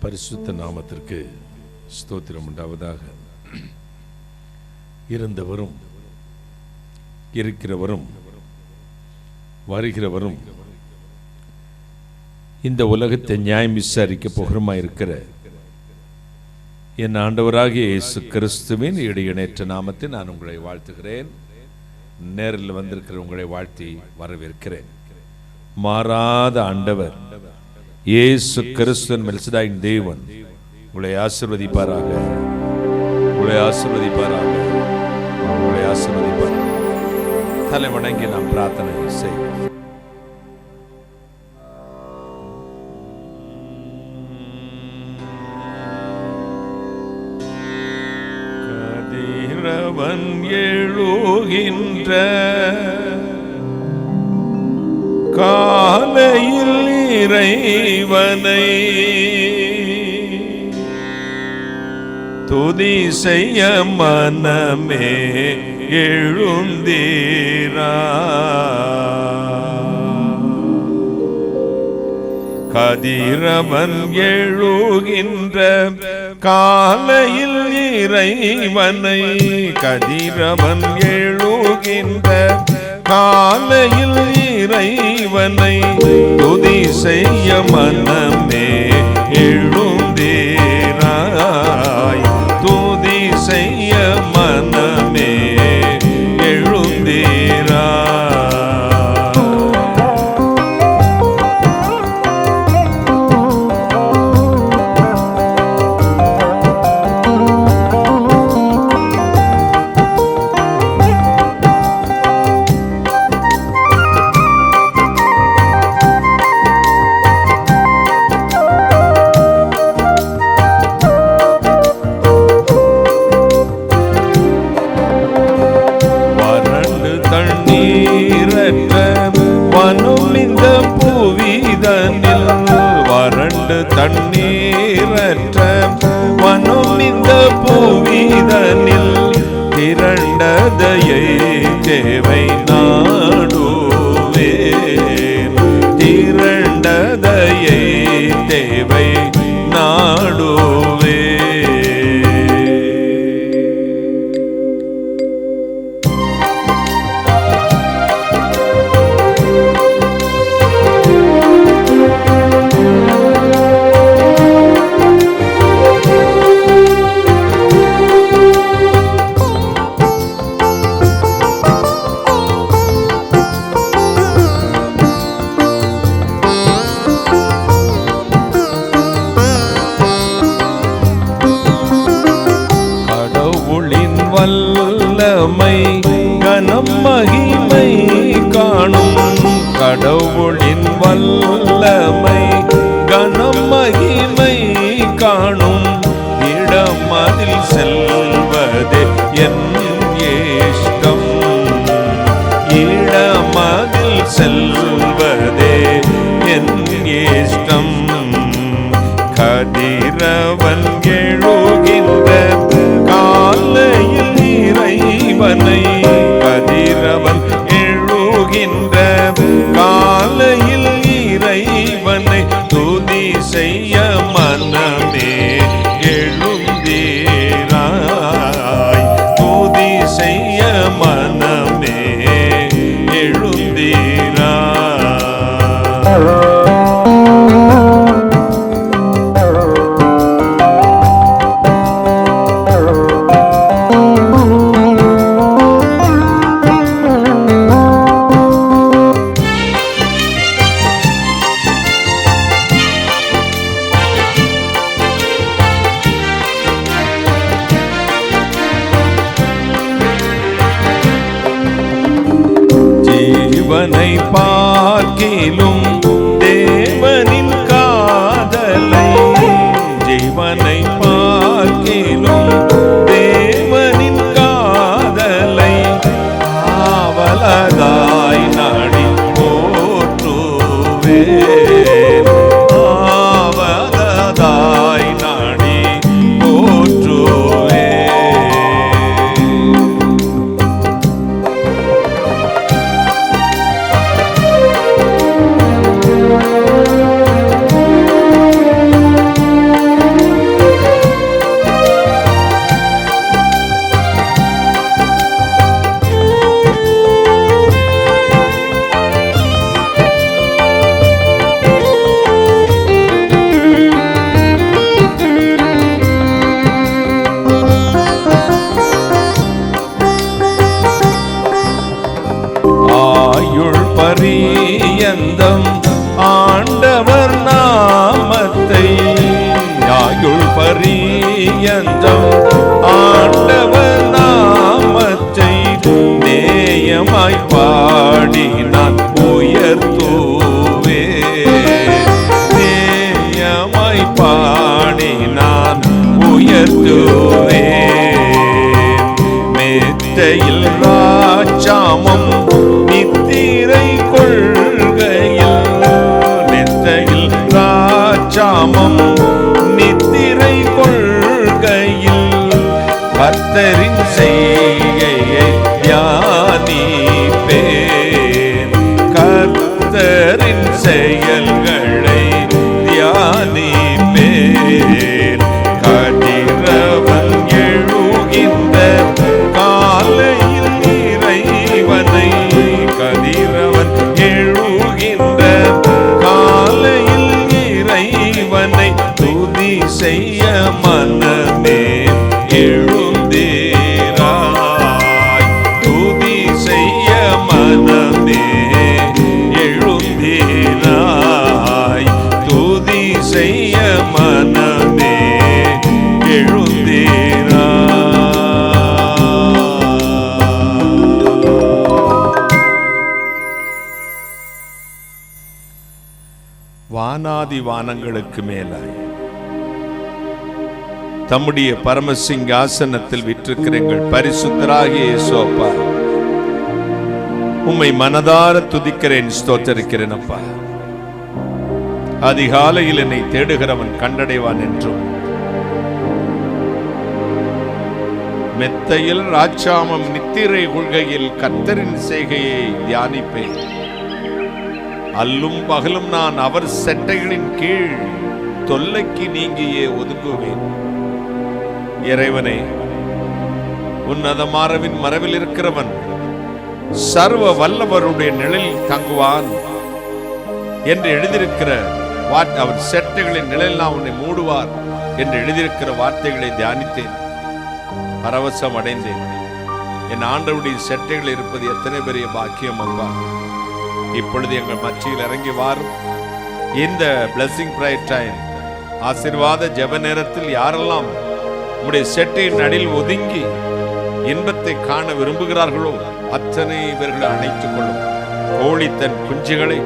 பரிசுத்த நாமத்திற்கு ஸ்தோத்திரம் உண்டாவதாக. இருந்தவரும் இருக்கிறவரும் வருகிறவரும் இந்த உலகத்தை நியாயம் விசாரிக்க போகிறமாயிருக்கிற என் ஆண்டவராகிய இயேசு கிறிஸ்துவின் இடையினேற்ற நாமத்தை நான் உங்களை வாழ்த்துகிறேன். நேரில் வந்திருக்கிற உங்களை வாழ்த்தி வரவேற்கிறேன். மாறாத ஆண்டவர் இயேசு கிறிஸ்துவின் மெல்சதாயின் தேவன் உங்களை ஆசீர்வதிப்பாராக, உங்களை ஆசீர்வதிப்பாராக, உங்களை ஆசீர்வதிப்பாராக. தலை வணங்கி நாம் பிரார்த்தனை செய்வோம். கதிரவன் எழுகின்ற காலையில் இறைவனை துதி செய்ய மனமே எழுந்தீரா. கதிரவன் எழுகின்ற காலையில் இறைவனை, கதிரவன் எழுகின்ற காலையில் இறைவனை துதி செய்ய மனமே எழுந்தீராய். துதி செய்ய மனமே எழுந்தீராய். தண்ணீரற்ற வனம் இந்த பூவிதனில் திரண்டதையை தேவை நாடுவேன். திரண்டதையை தேவை நாடுவே. வல்லமை கனம் மகிமை காணும். கடவுளின் வல்லமை கனம் மகிமை காணும். இடமதில் செல்வதே என் இஷ்டம். இடமதில் செல்வதே என் இஷ்டம். கதிரவன் எழுகின்ற காலையில் இறைவனை, கதிரவன் எழுகின்ற காலையில் இறைவனை துதி செய்ய மனமே எழுந்தீராய். துதி செய்ய மனமே எழுந்தீராய். ஜீவனை பார்க்கிலும் தேவனின் காதலை, ஜீவனை பார்க்கிலும் தேவனின் காதலை ஆவலதாய் நாடி போற்றுவேன். ஆவலதாய் நாடி போற்றுவேன். பரியந்தம் ஆண்டவர் நாமத்தை நேயமாய் பாடி நான் உயர்த்துவே. நேயமாய் பாடி நான் உயர்த்துவே. மெத்தையில் ராஜாமம் நித்திரை கொள்கையில், மெத்தையில் ராஜாமம் நித்திரை கொள்கையில் கர்த்தரின் செய்கையை தியானிப்பேன். கர்த்தரின் செயல்களை தியானிப்பேன். கதிரவன் எழுகின்ற காலையில் இறைவனை, கதிரவன் எழுகின்ற காலையில் இறைவனை துதி செய்ய மனமே எழுந்தீராய். துதி செய்ய மனமே எழுந்தீராய். துதி செய்ய மனமே எழுந்தீராய். வானாதி வானங்களுக்கு மேலாய் தம்முடைய பரமசிங்காசனத்தில் விற்றிருக்கிற எங்கள் பரிசுத்தராகிய இயேசுவப்பா, உம்மை மனதார துதிக்கிறேன், ஸ்தோத்தரிக்கிறேன். அப்பா, அதிகாலையில் என்னை தேடுகிறவன் கண்டடைவான் என்றும், மெத்தையில் ராஜாமம் நித்திரை கொள்கையில் கர்த்தரின் செய்கையை தியானிப்பேன். அல்லும் பகலும் நான் அவர் செட்டைகளின் கீழ் தொல்லைக்கு நீங்கியே ஒதுங்குவேன். இறைவனே, உன்னதமாரவின் மரபில் இருக்கிறவன் சர்வ வல்லவருடைய நிழலில் தங்குவான் என்று எழுதியிருக்கிற அவர் செட்டைகளின் நிழலில் நான் உன்னை மூடுவார் என்று எழுதியிருக்கிற வார்த்தைகளை தியானித்தேன். பரவசம் அடைந்தேன். என் ஆண்டவருடைய செட்டைகள் இருப்பது எத்தனை பெரிய பாக்கியம் அப்பா. இப்பொழுது எங்கள் மத்தியில் இறங்கி வாரும். இந்த பிளஸிங் பிரைட் டைம் ஆசீர்வாத ஜெப நேரத்தில் யாரெல்லாம் உம்முடைய செட்டையின் அடியில் ஒதுங்கி இன்பத்தை காண விரும்புகிறார்களோ அத்தனை இவர்களை அணைத்துக் கொள்ளும். கோழி தன் குஞ்சுகளை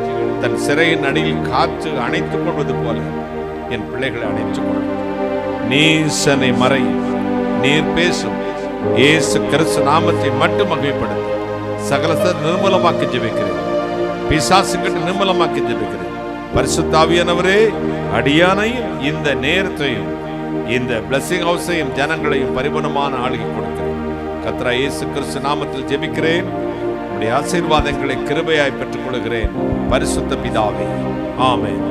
தன் சிறையின் அடியில் காத்து அணைத்துக் கொள்வது போல என் பிள்ளைகளை அணைத்துக் கொள்ளும். நீசனை மறை, நீர் பேசும். இயேசு கிறிஸ்து நாமத்தை மட்டும் மகிமைப்படுத்தும். சகலத்தை நிர்மூலமாக்கி ஜெபிக்கிறேன். பிசாசுகிட்ட நிர்மூலமாக்கி ஜெபிக்கிறேன். பரிசுத்த ஆவியானவரே, அடியானையும் இந்த நேரத்தையும் இந்த பிளஸிங் ஹவுஸையும் ஜனங்களையும் பரிபூர்ணமான ஆளுகை கொடுக்கிறேன். கர்த்தராகிய இயேசு கிறிஸ்து நாமத்தில் ஜெபிக்கிறேன். உம்முடைய ஆசீர்வாதங்களை கிருபையாய் பெற்றுக் கொள்கிறேன். பரிசுத்த பிதாவே, ஆமென்.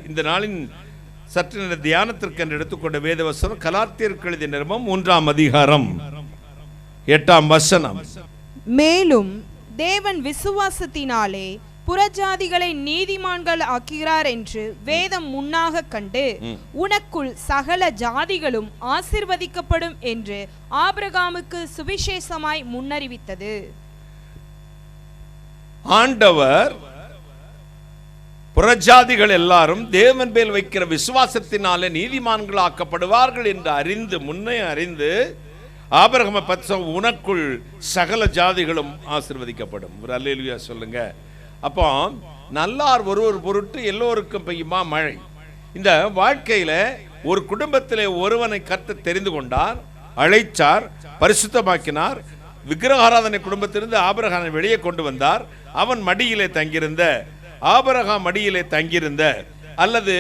இந்த நாளின் சற்று நேர தியானத்திற்கு என்று எடுத்துக்கொண்ட வேதவசனம் கலாத்தியருக்கு எழுதிய நிருபம் 3ஆம் அதிகாரம் 8ஆம் வசனம். மேலும் தேவன் விசுவாசத்தினாலே புறஜாதிகளை நீதிமான்கள் ஆக்குகிறார் என்று வேதம் முன்னாக கண்டு உனக்குள் சகல ஜாதிகளும் ஆசீர்வதிக்கப்படும் என்று ஆபிரகாமுக்கு சுவிசேஷமாய் முன்னறிவித்தது. ஆண்டவர் புறஜாதிகள் எல்லாரும் தேவன் மேல் வைக்கிற விசுவாசத்தினாலே நீதிமான்கள் ஆக்கப்படுவார்கள் என்று முன்னே அறிந்து ஆபிரகாமை பற்றி உனக்குள் சகல ஜாதிகளும் ஆசீர்வதிக்கப்படும். ஒரு அல்லேலூயா சொல்லுங்க. அப்போ நல்லார் ஒருவர் பொருட்டு எல்லோருக்கும் பெய்யுமா மழை. இந்த வாழ்க்கையில ஒரு குடும்பத்திலே ஒருவனை கர்த்தர் தெரிந்து கொண்டார், அழைச்சார், பரிசுத்தமாக்கினார். விக்கிரகாராதனை குடும்பத்திலிருந்து ஆபிரகாமை வெளியே கொண்டு வந்தார். அவன் மடியிலே தங்கியிருந்த ஆபிரகாம் மடியிலே தங்கியிருந்த அல்லது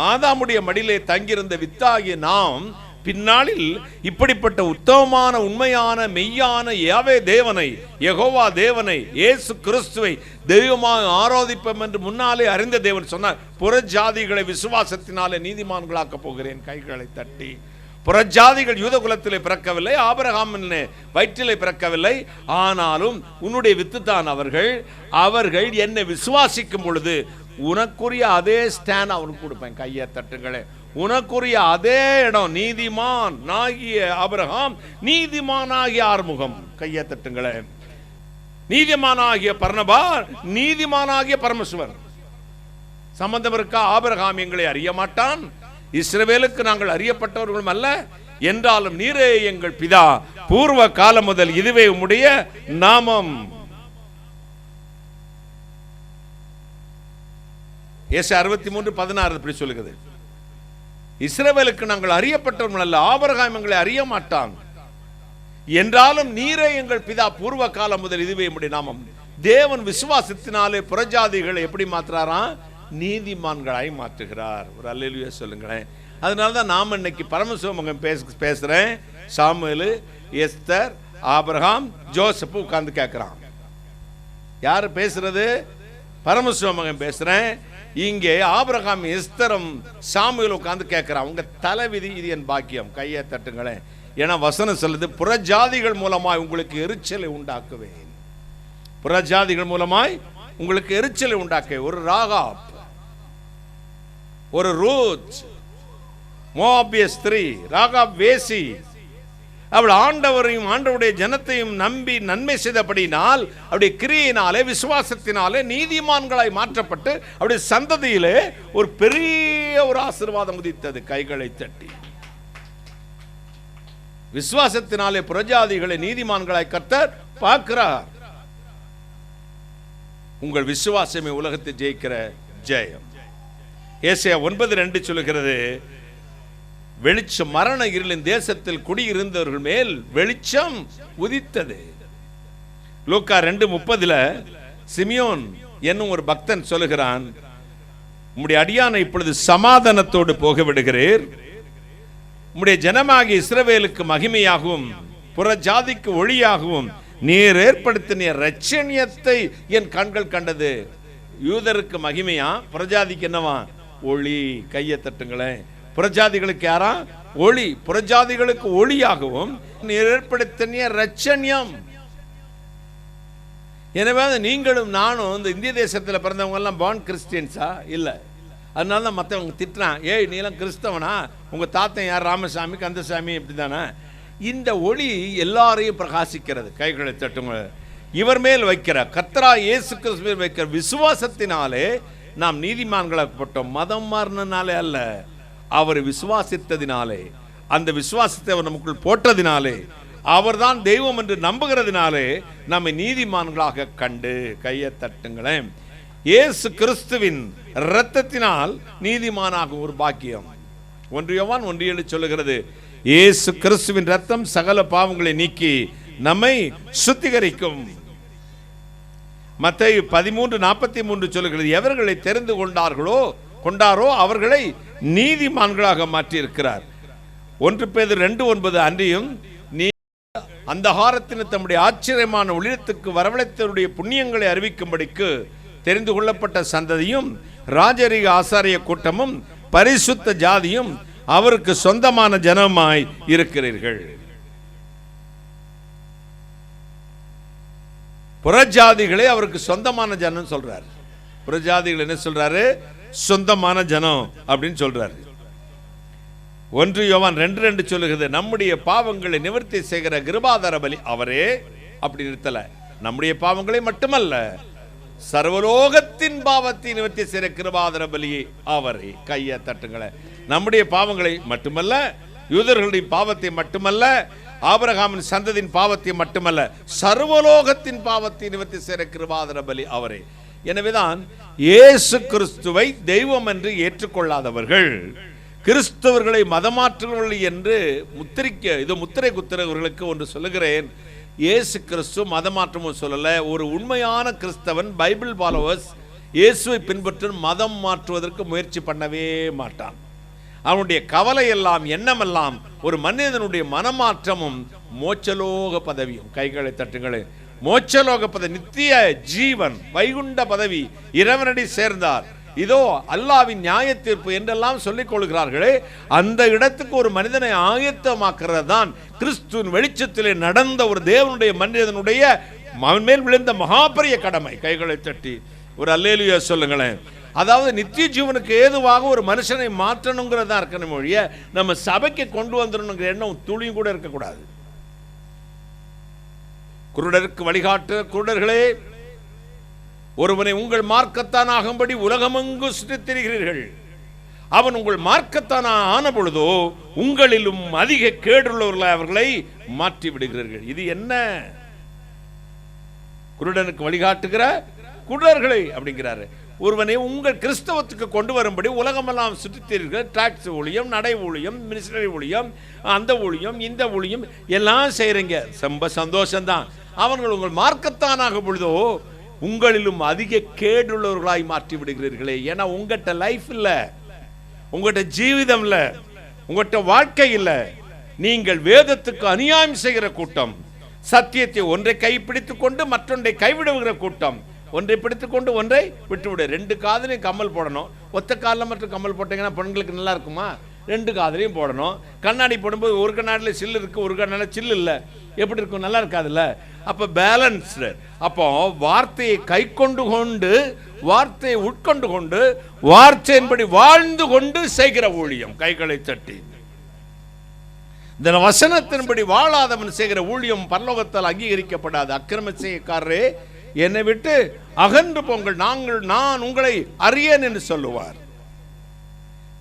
ஆதாமுடைய மடியிலே தங்கியிருந்த வித்தாகிய நாம் பின்னாளில் இப்படிப்பட்ட உத்தமமான உண்மையான மெய்யான யாவே தேவனை, யெகோவா தேவனை, இயேசு கிறிஸ்துவை தெய்வமாக ஆராதிப்போம் என்று முன்னாலே அறிந்த தேவன் சொன்னார், புறஜாதிகளை விசுவாசத்தினாலே நீதிமான்களாக்க போகிறேன். கைகளை தட்டி. புறஜாதிகள் யூத குலத்திலே பிறக்கவில்லை, ஆபிரகாமின் வயிற்றிலே பிறக்கவில்லை. ஆனாலும் உன்னுடைய வித்துத்தான் அவர்கள் என்னை விசுவாசிக்கும் பொழுது உனக்குரிய அதே ஸ்டாண்ட் அவனுக்கு கொடுப்பேன். கையை தட்டுங்களே. உனக்குரிய அதே இடம். நீதிமான் ஆகிய ஆபிரகாம், நீதிமானாகிய ஆறுமுகம். கையை தட்டுங்களே. நீதிமானாகிய பர்னபா, நீதிமானாகிய பரமேஸ்வர். சம்பந்தம் இருக்கா? ஆபிரகாம் எங்களை அறிய மாட்டான், இஸ்ரவேலுக்கு நாங்கள் அறியப்பட்டவர்களும் அல்ல, என்றாலும் நீரே எங்கள் பிதா, பூர்வ காலம் முதல் இதுவே உம்முடைய நாமம். ஏசாயா 63:16 இப்படி சொல்லுகிறது. இஸ்ரவேலுக்கு நாங்கள் அறியப்பட்டவர்கள் அல்ல, ஆபிரகாம் எங்களை அறிய மாட்டான், என்றாலும் நீரே எங்கள் பிதா, பூர்வ காலம் முதல் இதுவே உம்முடைய நாமம். தேவன் விசுவாசத்தினாலே புறஜாதிகளை எப்படி மாற்றுறாராம்? நீதிமான்களாய் மாற்றுகிறார். ஒரு அல்லேலூயா சொல்லுங்களேன். அதனால தான் நாம் இன்னைக்கு பரமசிவமகன் பேசுறேன். சாமுவேல், எஸ்தர், ஆபிரகாம், ஜோசப் உட்கார்ந்து கேட்கிறான். யாரு பேசுறது? பரமசிவமகன் பேசுறேன். இங்கே ஆபிரகாம், எஸ்தரும், சாமுவேல் உட்கார்ந்து கேட்கிறான். உங்க தலைவிதி இது என் பாக்கியம். கையை தட்டுங்களேன். ஏன்னா வசனம் சொல்லுது, புறஜாதிகள் மூலமாய் உங்களுக்கு எரிச்சலை உண்டாக்குவேன். புறஜாதிகள் மூலமாய் உங்களுக்கு எரிச்சலை உண்டாக்க ஒரு ராகாப், ஒரு ரூத், மோவாபிய ஸ்திரீ, ராகாப் வேசி, அவள் ஆண்டவரையும் ஆண்டவருடைய ஜனத்தையும் நம்பி நன்மை செய்தபடினால் அவருடைய கிரியையினாலே விசுவாசத்தினாலே நீதிமான்களாய் மாற்றப்பட்டு அவருடைய சந்ததியிலே ஒரு பெரிய ஒரு ஆசீர்வாதம் உதித்தது. கைகளை தட்டி விசுவாசத்தினாலே புறஜாதிகளை நீதிமான்களாய் கர்த்தர் பார்க்கிறார். உங்கள் விசுவாசமே உலகத்தை ஜெயிக்கிற ஜெயம். ஏசாயா 9:2 சொல்லுகிறது, வெளிச்சம் மரண இருளின் தேசத்தில் குடியிருந்தவர்கள் மேல் வெளிச்சம் உதித்தது. லூக்கா 2:30 சிமியோன் என்னும் ஒரு பக்தன் சொல்லுகிறான், உம்முடைய அடியானை இப்பொழுது சமாதானத்தோடு போக விடுகிறீர், உம்முடைய ஜனமாகிய இஸ்ரவேலுக்கு மகிமையாகவும் புறஜாதிக்கு ஒளியாகவும் நீர் ஏற்படுத்தின இரட்சணியத்தை என் கண்கள் கண்டது. யூதருக்கு மகிமையா, புறஜாதிக்கு என்னவா? ஒளி. கையை தட்டுங்களேன். புறஜாதிகளுக்கு யாரா? ஒளி. புறஜாதிகளுக்கு ஒளியாகவும் நீர் ஏற்படுத்தின இரட்சணியம். எனவே நீங்களும் நானும் இந்த இந்திய தேசத்தில் பிறந்தவங்க எல்லாம் பார்ன் கிறிஸ்டியன்ஸா? இல்லை. அதனால தான் மற்றவங்க திட்டுறான், ஏய் நீ எல்லாம் கிறிஸ்தவனா, உங்க தாத்தன் யார்? ராமசாமி, கந்தசாமி, இப்படி தானே. இந்த ஒளி எல்லாரையும் பிரகாசிக்கிறது. கைகளை தட்டுங்க. இவர் மேல் வைக்கிற கர்த்தரா இயேசு கிறிஸ்து மேல் வைக்கிற விசுவாசத்தினாலே நாம் நீதிமான்களாக்கப்பட்டோம். மதம் மாறினாலே அல்ல, அவர் விசுவாசித்ததினாலே, அந்த விசுவாசத்தை அவர் நமக்குள் போட்டதினாலே, அவர்தான் தெய்வம் என்று நம்புகிறதினாலே நம்மை நீதிமான்களாக கண்டு. கையை தட்டுங்களேன். இயேசு கிறிஸ்துவின் இரத்தத்தினால் நீதிமானாக ஒரு பாக்கியம். 1 யோவான் 1:7 சொல்லுகிறது, இயேசு கிறிஸ்துவின் ரத்தம் சகல பாவங்களை நீக்கி நம்மை சுத்திகரிக்கும். மத்தேயு 13:43 சொல்லுகிறது, எவர்களை தெரிந்து கொண்டாரோ அவர்களை நீதிமான்களாக மாற்றி இருக்கிறார். 1 பேதுரு 2:9 அன்றியும் நீ அந்தகாரத்தின் தம்முடைய ஆச்சரியமான ஒளிரத்துக்கு வரவழைத்தவருடைய புண்ணியங்களை அறிவிக்கும்படிக்கு தெரிந்து கொள்ளப்பட்ட சந்ததியும் ராஜரீக ஆசாரிய கூட்டமும் பரிசுத்த ஜாதியும் அவருக்கு சொந்தமான ஜனமாய் இருக்கிறீர்கள். புறஜாதிகளே அவருக்கு சொந்தமான ஜனம் சொல்றாரு. புறஜாதிகள் என்ன சொல்றாரு? சொந்தமான ஜனம் அப்படின்னு சொல்றாரு. 1 யோவான் 2:2 சொல்லுகிறது, நம்முடைய பாவங்களை நிவர்த்தி செய்கிற கிருபாதார பலி அவரே. அப்படி நிறுத்தல, நம்முடைய பாவங்களை மட்டுமல்ல, சர்வலோகத்தின் பாவத்தை நிவர்த்தி செய்கிற கிருபாதார பலியை அவரே. கையை தட்டுங்களே. நம்முடைய பாவங்களை மட்டுமல்ல, யூதர்களுடைய பாவத்தை மட்டுமல்ல, ஆபிரகாமின் சந்ததியின் பாவத்தை மட்டுமல்ல, சர்வலோகத்தின் பாவத்தை நிவர்த்தி செய்கிற கிருபாதார பலி அவரே. எனவேதான் இயேசு கிறிஸ்துவை தெய்வம் என்று ஏற்றுக்கொள்ளாதவர்கள், கிறிஸ்தவர்களை மதமாற்றுவர்கள் என்று முத்திரை குத்துறவர்களுக்கு ஒன்று சொல்லுகிறேன். இயேசு கிறிஸ்து மதமாற்றமும் சொல்லல. ஒரு உண்மையான கிறிஸ்தவன், பைபிள் ஃபாலோவர்ஸ், இயேசுவை பின்பற்ற மதம் மாற்றுவதற்கு முயற்சி பண்ணவே மாட்டான். அவனுடைய கவலை எல்லாம், எண்ணமெல்லாம் ஒரு மனிதனுடைய மனமாற்றமும் மோட்சலோக பதவியும். கைகளை தட்டுங்களே. மோட்சலோக பதவி, நித்திய ஜீவன், வைகுண்ட பதவி, இறைவனடி சேர்ந்தார், இதோ அல்லாவின் நியாய தீர்ப்பு என்றெல்லாம் சொல்லிக் கொள்கிறார்களே, அந்த இடத்துக்கு ஒரு மனிதனை ஆயத்தமாக்குறது தான் கிறிஸ்துவின் வெளிச்சத்திலே நடந்த ஒரு தேவனுடைய மனிதனுடைய மேல் விழுந்த மகாபரிய கடமை. கைகளை தட்டி ஒரு அல்லேலூயா சொல்லுங்களேன். அதாவது நித்திய ஜீவனுக்கு ஏதுவாக ஒரு மனுஷனை மாற்றணுங்கிறதா இருக்கணும் மொழிய, நம்ம சபைக்கு கொண்டு வந்துடணுங்கிற எண்ணம் துளியும் கூட இருக்கக்கூடாது. குருடருக்கு வழிகாட்டு குருடர்களே, ஒருவனை உங்கள் மார்க்கத்தான் ஆகும்படி உலகமெங்கு சுற்றித் திரிகிறீர்கள். அவன் உங்கள் மார்க்கத்தான ஆன பொழுதோ உங்களிலும் அதிக கேடுள்ளவர்களை அவர்களை மாற்றி விடுகிறீர்கள். இது என்ன? குருடனுக்கு வழிகாட்டுகிற குருடர்களை அப்படிங்கிறாரு. ஒருவனை உங்கள் கிறிஸ்தவத்துக்கு கொண்டு வரும்படி உலகமெல்லாம் சுற்றித்தீர்கள். டாக்ஸ் ஊழியம், நடை ஊழியம், மினிஸ்டரி ஊழியம், அந்த ஊழியம், இந்த ஊழியம் எல்லாம் செய்கிறீங்க. ரொம்ப சந்தோஷம்தான். அவர்கள் உங்கள் மார்க்கத்தானாக பொழுதோ உங்களிலும் அதிக கேடுள்ளவர்களாய் மாற்றி விடுகிறீர்களே. ஏன்னா உங்கள்கிட்ட லைஃப் இல்லை, உங்கள்கிட்ட ஜீவிதம் இல்லை, உங்கள்கிட்ட வாழ்க்கை இல்லை. நீங்கள் வேதத்துக்கு அநியாயம் செய்கிற கூட்டம், சத்தியத்தை ஒன்றை கைப்பிடித்துக் கொண்டு மற்றொன்றை கைவிடுகிற கூட்டம். ஒன்றை பிடித்துக் கொண்டு ஒன்றை விட்டுவிடு. 2 காதலையும் கம்மல் போடணும். ஒத்த காலில் மட்டும் கம்மல் போட்டீங்கன்னா பெண்களுக்கு நல்லா இருக்குமா? 2 காதலையும் போடணும். கண்ணாடி போடும்போது ஒரு கண்ணாடியில் சில்லு இருக்கு, ஒரு கண்ணாடியில் சில்லு இல்லை. எப்படி இருக்கும்? நல்லா இருக்காதுல்ல. அப்போ பேலன்ஸ்டு. அப்போ வார்த்தையை கை கொண்டு கொண்டு, வார்த்தையை உட்கொண்டு கொண்டு, வார்த்தையின்படி வாழ்ந்து கொண்டு செய்கிற ஊழியம். கைகளை தட்டி இந்த வசனத்தின்படி வாழாதவன் செய்கிற ஊழியம் பரலோகத்தால் அங்கீகரிக்கப்படாது. அக்கிரம செய்யக்காரரே, என்னை விட்டு அகன்று போங்கள், நான் உங்களை அறியேன் என்று சொல்லுவார்.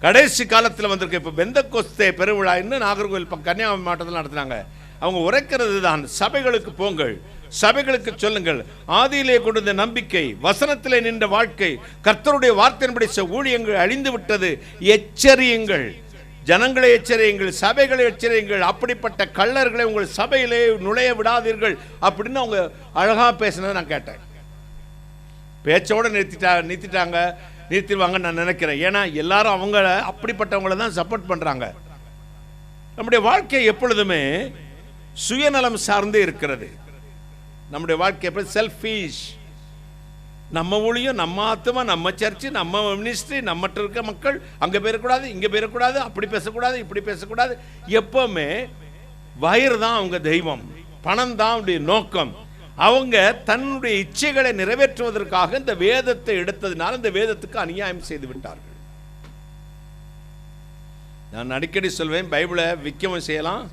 கடைசி காலத்தில் வந்திருக்க இப்ப பெந்தகோஸ்தே பெருவிழா நாகர்கோவில் கன்னியாகுமரி மாவட்டத்தில் நடத்துனாங்க. அவங்க உரைக்கிறது தான், சபைகளுக்கு போங்கள், சபைகளுக்கு சொல்லுங்கள், ஆதியிலே கொண்ட நம்பிக்கை, வசனத்திலே நின்ற வாழ்க்கை, கர்த்தருடைய வார்த்தையின்படி ஊழியங்கள் அழிந்து விட்டது, எச்சரியுங்கள், ஜனங்களை எச்சரியுங்கள், சபைகளை எச்சரியுங்கள், அப்படிப்பட்ட கள்ளர்களை உங்கள் சபையிலே நுழைய விடாதீர்கள் அப்படின்னு அவங்க அழகா பேசினதை நான் கேட்டேன். பேச்சோட நிறுத்திடுவாங்க நான் நினைக்கிறேன். ஏன்னா எல்லாரும் அவங்கள அப்படிப்பட்டவங்களை தான் சப்போர்ட் பண்றாங்க. நம்முடைய வாழ்க்கை எப்பொழுதுமே சுயநலம் சார்ந்தே இருக்கிறது. நம்முடைய வாழ்க்கை எப்படி செல்ஃபிஷ். நம்ம ஊழியம், நம்ம ஆத்மா, நம்ம சர்ச்சு, நம்ம மினிஸ்ட்ரி, நம்மகிட்ட இருக்க மக்கள் அங்கே போயிடக்கூடாது, இங்கே போயிடக்கூடாது, அப்படி பேசக்கூடாது, இப்படி பேசக்கூடாது. எப்பவுமே வயிறு தான் அவங்க தெய்வம், பணம் தான் அவருடைய நோக்கம். அவங்க தன்னுடைய இச்சைகளை நிறைவேற்றுவதற்காக இந்த வேதத்தை எடுத்ததுனால இந்த வேதத்துக்கு அநியாயம் செய்து விட்டார்கள். நான் அடிக்கடி சொல்வேன், பைபிளை விற்கவும் செய்யலாம்,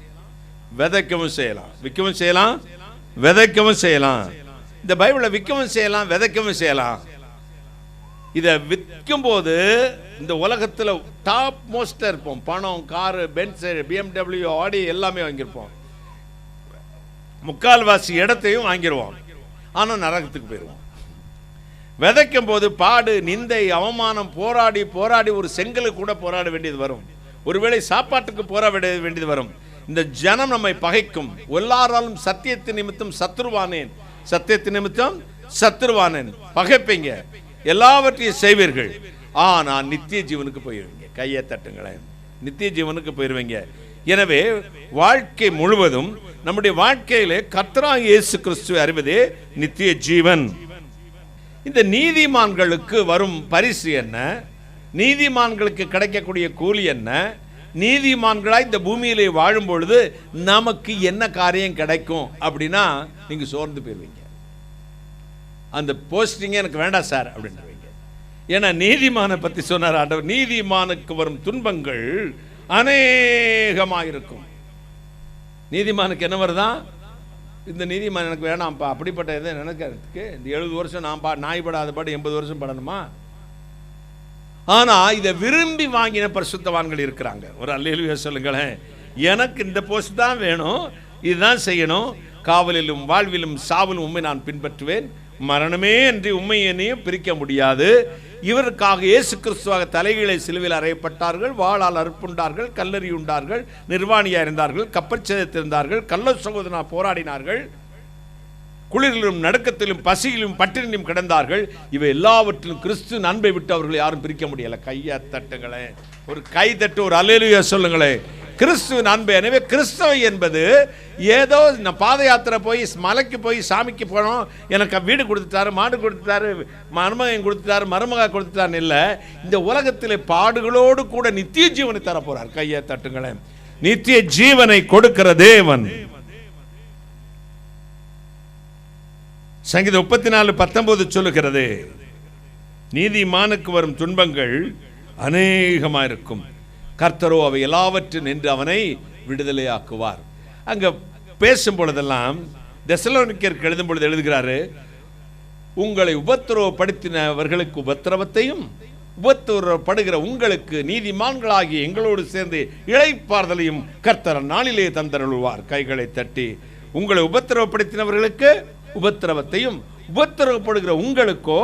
விதைக்கவும் செய்யலாம். விற்கவும் செய்யலாம், விதைக்கவும் செய்யலாம். இந்த பைபிளை விற்கவும் செய்யலாம், விதைக்கவும் செய்யலாம். இதை விற்கும் போது இந்த உலகத்தில் டாப் மோஸ்டாக இருப்போம். பணம், காரு, பென்ஸ், BMW, ஆடி எல்லாமே வாங்கியிருப்போம். முக்கால்வாசி இடத்தையும் வாங்கிடுவோம். ஆனால் நரகத்துக்கு போயிடுவோம். விதைக்கும் போது பாடு, நிந்தை, அவமானம், போராடி போராடி ஒரு செங்கலுக்கு கூட போராட வேண்டியது வரும். ஒருவேளை சாப்பாட்டுக்கு போராட வேண்டியது வரும். இந்த ஜனம் நம்மை பகைக்கும். எல்லாராலும் சத்தியத்தின் நிமித்தம் சத்துருவானேன், சத்தியத்தின் நிமித்தம் சத்துருவானேன், பகைப்பீங்க, எல்லாவற்றையும் செய்வீர்கள், ஆனா நித்திய ஜீவனுக்கு போயிருவீங்க. கையை தட்டுங்களேன், நித்திய ஜீவனுக்கு போயிருவீங்க. எனவே வாழ்க்கை முழுவதும் நம்முடைய வாழ்க்கையிலே கர்த்தராகிய இயேசு கிறிஸ்துவை அறிவதே நித்திய ஜீவன். இந்த நீதிமான்களுக்கு வரும் பரிசு என்ன? நீதிமான்களுக்கு கிடைக்கக்கூடிய கூலி என்ன? நீதிமான்களாய் இந்த பூமியிலே வாழும் பொழுது நமக்கு என்ன காரியம் கிடைக்கும் அப்படின்னா நீங்க சோர்ந்து போயிருவீங்க. அந்த போஸ்டிங்க எனக்கு வேண்டாம் சார் அப்படின்றவீங்க. ஏன்னா நீதிமானை பத்தி சொன்னார் ஆண்டவர், நீதிமானுக்கு வரும் துன்பங்கள் அநேகமாயிருக்கும். நீதிமானுக்கு என்ன வருதான்? இந்த நீதிமான் எனக்கு வேணாம்ப்பா, அப்படிப்பட்ட இதை நினைக்கிறதுக்கு இந்த 70 வருஷம் நான் நாய்படாத பாடு 80 வருஷம் படணுமா? ஆனா இதை விரும்பி வாங்கின பரிசுத்தவான்கள் இருக்கிறாங்க. ஒரு அல்லேலூயா சொல்லுங்களேன். எனக்கு இந்த போஸ்ட் தான் வேணும், இதுதான் செய்யணும், காவலிலும் வாழ்விலும் சாவிலும் உண்மை நான் பின்பற்றுவேன், மரணமே என்று உண்மை என்னையும் பிரிக்க முடியாது. இவருக்காக இயேசு கிறிஸ்துவாக தலைகளை சிலுவையில் அறையப்பட்டார்கள், வாளால் அறுப்புண்டார்கள், கல்லறி உண்டார்கள், நிர்வாணியாக இருந்தார்கள், கப்பல் சேதத்திருந்தார்கள், கள்ள சகோதரனா போராடினார்கள், குளிரிலும் நடுக்கத்திலும் பசியிலும் பட்டினிலும் கிடந்தார்கள். இவை எல்லாவற்றிலும் கிறிஸ்து அன்பை விட்டு அவர்களை யாரும் பிரிக்க முடியல. கையை தட்டுங்களேன், ஒரு கை தட்டு, ஒரு அல்லேலூயா சொல்லுங்களேன். கிறிஸ்துவின் அன்பு. எனவே கிறிஸ்தவை என்பது ஏதோ நான் பாத யாத்திரை போய் மலைக்கு போய் சாமிக்கு போனோம், எனக்கு வீடு கொடுத்துட்டாரு, மாடு கொடுத்துட்டாரு, மருமகன் கொடுத்துட்டாரு, மருமகா கொடுத்துட்டாருன்னு இல்லை. இந்த உலகத்திலே பாடுகளோடு கூட நித்திய ஜீவனை தர போறார். கையை தட்டுங்களேன். நித்திய ஜீவனை கொடுக்கிற தேவன். சங்கீதம் 34:19 சொல்லுகிறது, நீதிமானுக்கு வரும் துன்பங்கள் அநேகமாக இருக்கும், கர்த்தரோ அவை எல்லாவற்றும் நின்று அவனை விடுதலையாக்குவார். அங்க பேசும் பொழுதெல்லாம் தெசலோனிக்கேயருக்கு எழுதும் பொழுது எழுதுகிறாரு, உங்களை உபத்திரவப்படுத்தினவர்களுக்கு உபத்திரவத்தையும், உபத்திரவப்படுகிற உங்களுக்கு நீதிமான்களாகிய எங்களோடு சேர்ந்து இளைப்பாறுதலையும் கர்த்தர் நாளிலே தந்தருள்வார். கைகளை தட்டி உங்களை உபத்திரவப்படுத்தினவர்களுக்கு உபத்திரவத்தையும், உபத்திரவப்படுகிற உங்களுக்கோ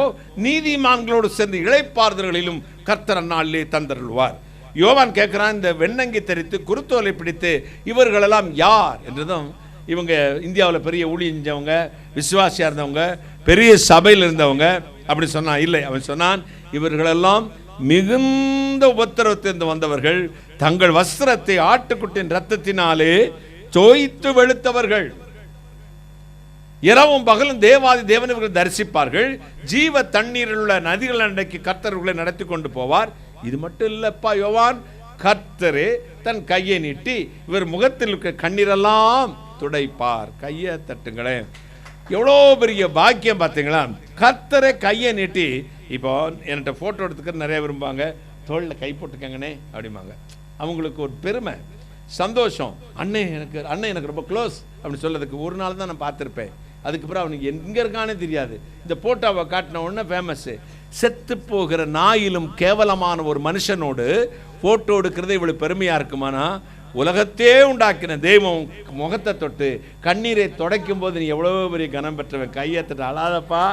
நீதிமான்களோடு சேர்ந்து இளைப்பாறுதல்களிலும் கர்த்தர் நாளிலே தந்தருள்வார். யோவான் கேட்கிறான், இந்த வெண்ணங்கி தரித்து குருத்தோலை பிடித்து இவர்களெல்லாம் யார் என்றதும், இவங்க இந்தியாவில் பெரிய ஊழியம் செஞ்சவங்க, விசுவாசியா இருந்தவங்க, பெரிய சபையில் இருந்தவங்க அப்படி சொன்னான். இல்லை, அவன் சொன்னான், இவர்களெல்லாம் மிகுந்த உபத்திரவத்திலிருந்து வந்தவர்கள், தங்கள் வஸ்திரத்தை ஆட்டுக்குட்டின் ரத்தத்தினாலே தோய்த்து வெளுத்தவர்கள், இரவும் பகலும் தேவாதி தேவனை இவர்கள் தரிசிப்பார்கள், ஜீவ தண்ணீரில் உள்ள நதிகள் அன்றைக்கு கர்த்தர்களை நடத்தி கொண்டு போவார். இது மட்டும் இல்லப்பா யோவான், கர்த்தரே தன் கையை நீட்டி இவர் முகத்தில் இருக்க கண்ணீரெல்லாம் துடைப்பார். கையை தட்டுங்களேன், எவ்வளோ பெரிய பாக்கியம் பார்த்தீங்களா? கர்த்தரே கையை நீட்டி. இப்போ என்கிட்ட ஃபோட்டோ எடுத்துக்க நிறைய விரும்புவாங்க, தோளில் கை போட்டுக்கங்கண்ணே அப்படிம்பாங்க. அவங்களுக்கு ஒரு பெருமை, சந்தோஷம். அண்ணன் எனக்கு ரொம்ப க்ளோஸ் அப்படின்னு சொல்லதுக்கு ஒரு நாள் தான் நான் பார்த்துருப்பேன். அதுக்கப்புறம் அவனுக்கு எங்கே இருக்கானே தெரியாது. இந்த போட்டோவை காட்டின உடனே ஃபேமஸ்ஸு. செத்து போகிற நாயிலும் கேவலமான ஒரு மனுஷனோடு ஃபோட்டோ எடுக்கிறதே இவ்வளோ பெருமையாக இருக்குமானா, உலகத்தே உண்டாக்கின தெய்வம் முகத்தை தொட்டு கண்ணீரை துடைக்கும் போது நீ எவ்வளோ பெரிய கனம் பெற்றவன். கையை தட்டு, அழாதப்பா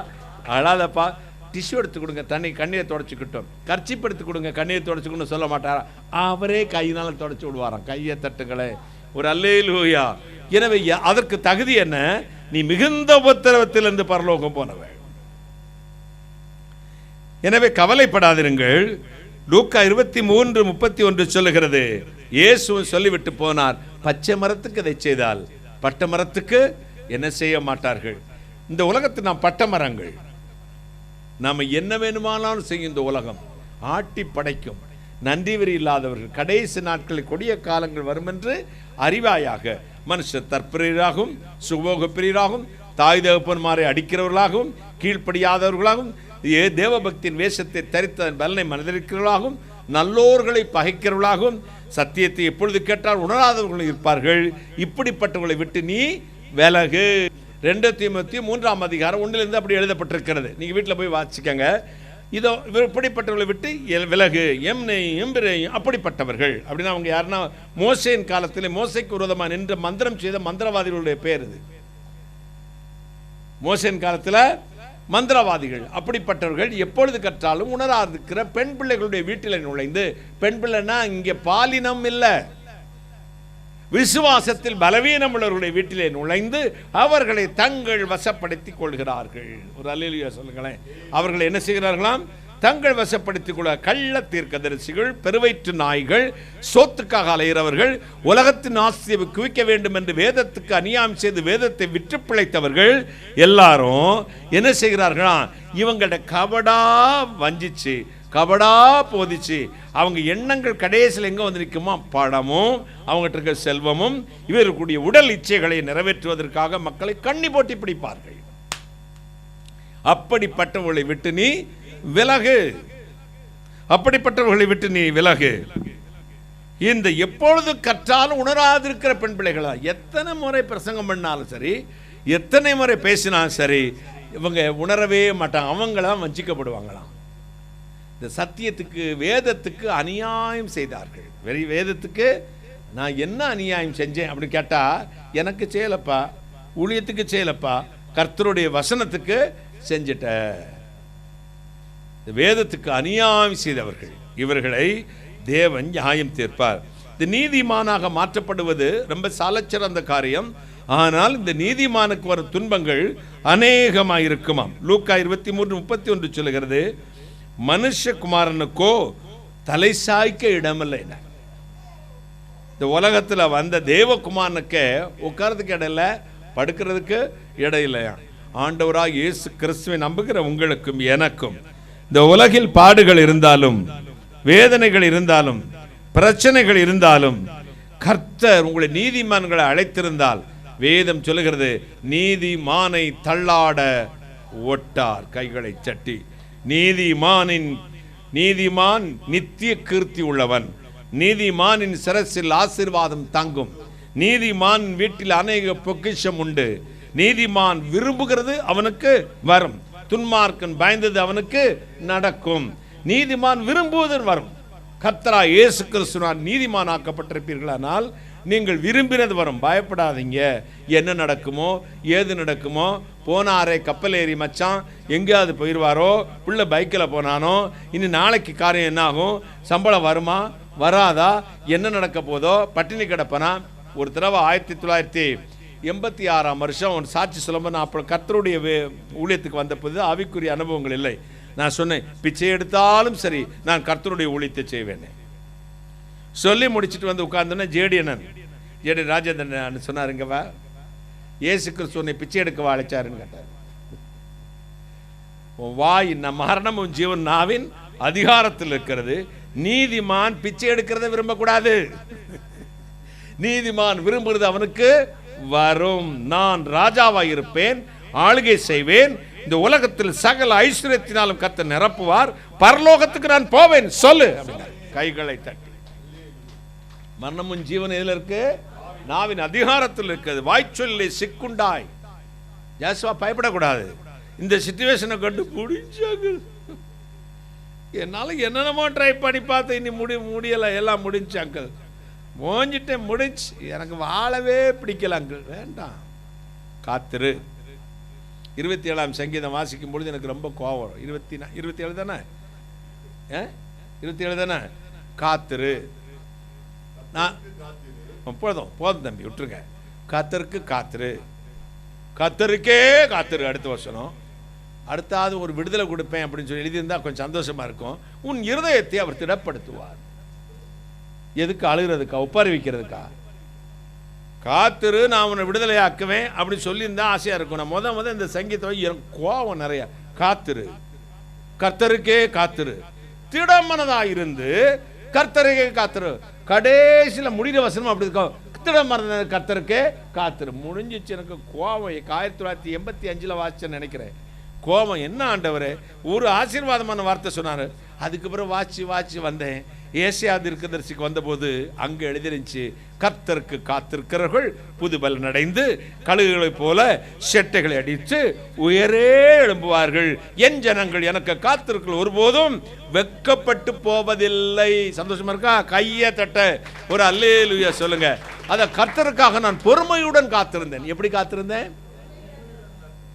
அழாதப்பா, டிஷ்யூ எடுத்து கொடுங்க, தண்ணி கண்ணீரை தொடச்சிக்கிட்டோம், கர்ச்சிப் எடுத்து கொடுங்க, கண்ணீரை தொடச்சிக்கணும்னு சொல்ல மாட்டாரா? அவரே கையினால் தொடச்சி விடுவாராம். கையை தட்டுங்களே, ஒரு அல்லேலூயா. எனவே அதற்கு தகுதி என்ன? நீ மிகுந்த உபத்திரவத்திலிருந்து பரலோகம் போனவள். எனவே கவலைப்படாதிருங்கள். லூக்கா 23:31 சொல்லுகிறது, இயேசு சொல்லிவிட்டு போனார், பச்சை மரத்துக்கு இதை செய்தால் பட்ட மரத்துக்கு என்ன செய்ய மாட்டார்கள். இந்த உலகத்தில் நாம் பட்ட மரங்கள், நாம என்ன வேணுமானாலும் செய்யும். இந்த உலகம் ஆட்டி படைக்கும். நன்றி வரி இல்லாதவர்கள், கடைசி நாட்களில் கொடிய காலங்கள் வரும் என்று அறிவாயாக. மனுஷர் தற்பிரியராகவும் சுபோக பிரியராகவும் தாய் தகப்பன்மாரை அடிக்கிறவர்களாகவும் கீழ்ப்படியாதவர்களாகவும் தேவபக்தியின் வேஷத்தை தரித்த பலனை மனதிருக்கிறவர்களாகவும் நல்லோர்களை பகைக்கிறவர்களாகவும் சத்தியத்தை எப்பொழுது கேட்டால் உணராதவர்களும் இருப்பார்கள். இப்படிப்பட்டவர்களை விட்டு நீ விலகு. 2 தீமோத்தேயு 3:1 அப்படி எழுதப்பட்டிருக்கிறது. நீங்க வீட்டில் போய் வாசிக்கங்க. இதோ இப்படிப்பட்டவர்களை விட்டு விலகு, அப்படிப்பட்டவர்கள் அப்படின்னா அவங்க யாருன்னா, மோசேயின் காலத்தில் மோசைக்கு விரோதமாக நின்று மந்திரம் செய்த மந்திரவாதிகளுடைய பேர் இது. மோசேயின் காலத்தில் மந்திரவாதிகள். அப்படிப்பட்டவர்கள் எப்பொழுது கற்றாலும் உணராதிருக்கிற பெண் பிள்ளைகளுடைய வீட்டில் நுழைந்து, பெண் பிள்ளைன்னா இங்கே பாலினம் இல்லை, விசுவாசத்தில் பலவீனம் உள்ளவர்களுடைய வீட்டிலே நுழைந்து அவர்களை தங்கள் வசப்படுத்திக் கொள்கிறார்கள். ஒரு அல்லேலூயா சொல்லுங்களேன். அவர்களை என்ன செய்கிறார்களாம்? தங்கள் வசப்படுத்திக் கொள்ள கள்ள தீர்க்கதரிசிகள், பெருவயிற்று நாய்கள், சோத்துக்காக அலைகிறவர்கள், உலகத்தின் ஆசையை குவிக்க வேண்டும் என்று வேதத்துக்கு அநியாயம் செய்து வேதத்தை விற்று பிழைத்தவர்கள் எல்லாரும் என்ன செய்கிறார்களா? இவங்களோட கபடா வஞ்சிச்சு, கபடா போதிச்சு, அவங்க எண்ணங்கள் கடைசியில் எங்க வந்து நிற்குமா? படமும் அவங்ககிட்ட இருக்க செல்வமும் இவர்களுடைய உடல் இச்சைகளை நிறைவேற்றுவதற்காக மக்களை கண்ணி போட்டி பிடிப்பார்கள். அப்படிப்பட்டவர்களை விட்டு நீ விலகு. அப்படிப்பட்டவர்களை விட்டு நீ விலகு. இந்த எப்பொழுது கற்றாலும் உணராதிருக்கிற பெண் பிள்ளைகளா, எத்தனை முறை பிரசங்கம் பண்ணாலும் சரி, எத்தனை முறை பேசினாலும் சரி, இவங்க உணரவே மாட்டாங்க. அவங்களாம் வஞ்சிக்கப்படுவாங்களாம். இந்த சத்தியத்துக்கு வேதத்துக்கு அநியாயம் செய்தார்கள். வேதத்துக்கு நான் என்ன அநியாயம் செஞ்சேன் அப்படின்னு கேட்டா, எனக்கு செய்யலப்பா, ஊழியத்துக்கு செய்யலப்பா, கர்த்தருடைய வசனத்துக்கு செஞ்சிட்ட. வேதத்துக்கு அநியாயம் செய்தவர்கள், இவர்களை தேவன் நியாயம் தீர்ப்பார். இந்த நீதிமானாக மாற்றப்படுவது ரொம்ப சாலச்சிறந்த காரியம். ஆனால் இந்த நீதிமானுக்கு வரும் துன்பங்கள் அநேகமாக இருக்குமாம். லூக்கா 23:31 சொல்லுகிறது, மனுஷகுமாரனுக்கோ தலை சாய்க்க இடமில்லை. இந்த உலகத்தில் வந்த தேவகுமாரனுக்கு உட்கார்றதுக்கு இடம் இல்லை, படுக்கிறதுக்கு இடம் இல்லையா? ஆண்டவராக இயேசு கிறிஸ்துவை நம்புகிற உங்களுக்கும் எனக்கும் இந்த உலகில் பாடுகள் இருந்தாலும், வேதனைகள் இருந்தாலும், பிரச்சனைகள் இருந்தாலும், கர்த்தர் உங்களை நீதிமான்களை அழைத்திருந்தால், வேதம் சொல்லுகிறது, நீதிமானை தள்ளாட ஒட்டார். கைகளை சட்டி, நீதிமான் நித்திய கீர்த்தி உள்ளவன், நீதிமானின் சிரசில் ஆசீர்வாதம் தங்கும், நீதிமான் வீட்டில் அநேக பொக்கிஷம் உண்டு, நீதிமான் விரும்புகிறது அவனுக்கு வரும், துன்மார்க்கன் பயந்தது அவனுக்கு நடக்கும். நீதிமான் விரும்புவது வரும். கர்த்தராகிய இயேசு கிறிஸ்துவினால் நீதிமான் ஆக்கப்பட்டிருப்பீர்களானால் நீங்கள் விரும்பினது வரும். பயப்படாதீங்க. என்ன நடக்குமோ ஏது நடக்குமோ, போனாரே கப்பல் ஏறி மச்சான் எங்கேயாவது போயிடுவாரோ, பிள்ளை பைக்கில் போனானோ, இனி நாளைக்கு காரியம் என்ன ஆகும், சம்பளம் வருமா வராதா, என்ன நடக்க போதோ, பட்டினி கிடப்பனா. ஒரு தடவை 1986 வருஷம் ஒரு சாட்சி சொல்லும்போது, நான் அப்போ கர்த்தருடைய ஊழியத்துக்கு வந்த போது ஆவிக்குரிய அனுபவங்கள் இல்லை. நான் சொன்னேன், பிச்சை எடுத்தாலும் சரி நான் கர்த்தருடைய ஊழியத்தை செய்வேன் சொல்லி முடிச்சுட்டு வந்து உட்கார்ந்தோன்னே ஜேடி ராஜேந்திரன் சொன்னாருங்கவா, இயேசு கிறிஸ்து பிச்சை எடுக்க அழைச்சாருன்னு கேட்டார். வாய் மரணமும் ஜீவன் நாவின் அதிகாரத்தில் இருக்கிறது. நீதிமான் பிச்சை எடுக்கிறத விரும்பக்கூடாது. நீதிமான் விரும்புறது அவனுக்கு வரும். நான் ராஜாவாய் இருப்பேன், ஆளுகை செய்வேன், இந்த உலகத்தில் சகல ஐஸ்வர்யத்தினாலும் கர்த்தர் நிரப்புவார், பரலோகத்துக்கு நான் போவேன் சொல்லு. கைகளை தட்டி. மரணமும் ஜீவன் எதில் இருக்கு? நாவின் அதிகாரத்தில் இருக்கிறது. வாய்ச்சொல்லை சிக்குண்டாய். ஜாஸ்வா பயப்படக்கூடாது. இந்த சிச்சுவேஷனை கண்டு முடிஞ்சாங்க. என்னால என்னென்னமோ ட்ரை பண்ணி பார்த்தேன், இனி முடியலை, எல்லாம் முடிஞ்சு அங்கிள், மோஞ்சிட்டேன், முடிஞ்சு, எனக்கு வாழவே பிடிக்கல அங்கிள். வேண்டாம், காத்திரு. 27ஆம் சங்கீதம் வாசிக்கும் பொழுது எனக்கு ரொம்ப கோவம். 27 தானே, 27 தானே, காத்திரு. நான் போதும் தம்பி விட்டுருங்க. கர்த்தருக்கு காத்திரு, கர்த்தருக்கே காத்திரு. அடுத்த வசனம், அடுத்தாவது ஒரு விடுதலை கொடுப்பேன் அப்படின்னு சொல்லி எழுதியிருந்தா கொஞ்சம் சந்தோஷமா இருக்கும். உன் இருதயத்தை அவர் திடப்படுத்துவார். எதுக்கு அழுகிறதுக்கா, ஒப்பாரி வைக்கிறதுக்கா? காத்திரு, நான் உன்னை விடுதலை ஆக்குவேன் அப்படின்னு சொல்லியிருந்தா ஆசையா இருக்கும். நான் முத இந்த சங்கீதம் எனக்கு கோபம் நிறைய. காத்திரு, கர்த்தருக்கே காத்திரு, திடமனதா இருந்து கர்த்தருக்கே காத்திரு. கடைசியில் முடிகிற வசனம் அப்படி இருக்கும், திடமனத கர்த்தருக்கே காத்திரு. முடிஞ்சிச்சு. எனக்கு கோபம் 1985 வாசிச்சேன்னு நினைக்கிறேன். கோபம், என்ன ஆண்டவரே, ஒரு ஆசீர்வாதமான வார்த்தை சொன்னாரு. அதுக்கு பிறகு வாட்சி வந்தேன். ஏசியா தீர்க்கதரிசிக்கு வந்தபோது அங்கு எழுதிருந்துச்சு, கர்த்தருக்கு காத்திருக்கிறவர்கள் புதுபலன் அடைந்து கழுகுகளைப் போல செட்டைகளை அடித்து உயரே எழும்புவார்கள். என் ஜனங்கள் எனக்கு காத்திருக்கள் ஒருபோதும் வெட்கப்பட்டு போவதில்லை. சந்தோஷமா இருக்கா? கையை தட்ட ஒரு அல்லேலூயா சொல்லுங்க. அத கர்த்தருக்காக நான் பொறுமையுடன் காத்திருந்தேன். எப்படி காத்திருந்தேன்?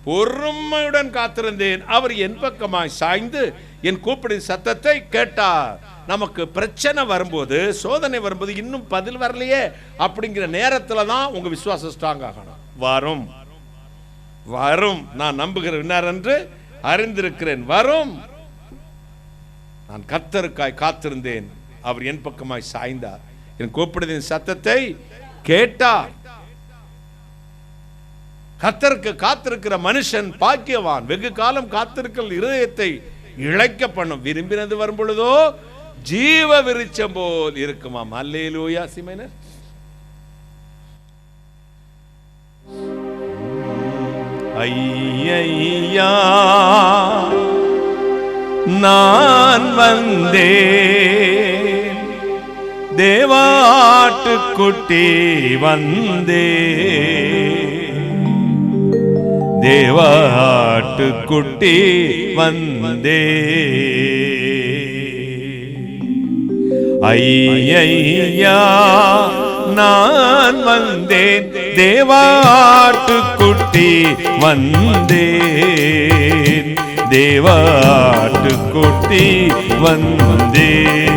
பொறுமையுடன் காத்திருந்தேன். அவர் என் பக்கமாய் சாய்ந்து என் கூப்பிடும் சத்தத்தை கேட்டார். நமக்கு பிரச்சனை வரும்போது, சோதனை வரும்போது, இன்னும் பதில் வரலையே அப்படிங்கிற நேரத்துல தான் உங்க விசுவாசம் ஸ்ட்ராங் ஆகணும். வரும் வரும், நான் நம்புகிறேன் என்று அறிந்திருக்கிறேன். வரும். நான் கர்த்தருக்காய் காத்திருந்தேன், அவர் என் பக்கமாய் சாய்ந்தார், என் கூப்பிடுதின் சத்தத்தை கேட்டார். கர்த்தருக்கு காத்திருக்கிற மனுஷன் பாக்கியவான். வெகு காலம் காத்திருக்கிற இருதயத்தை இழைக்க பண்ணும். விரும்பினது வரும் பொழுதோ ஜீவ விருட்சம் போல் இருக்குமாம். அல்லேலூயா. சிமைனர் ஐயா நான் வந்தேன், தேவாட்டுக்குட்டி வந்தேன், தேவாட்டுக்குட்டி வந்தேன். ஐயா நான் வந்தேன், தேவாட்டுக்குட்டி வந்தேன், தேவாட்டுக்குட்டி வந்தேன்.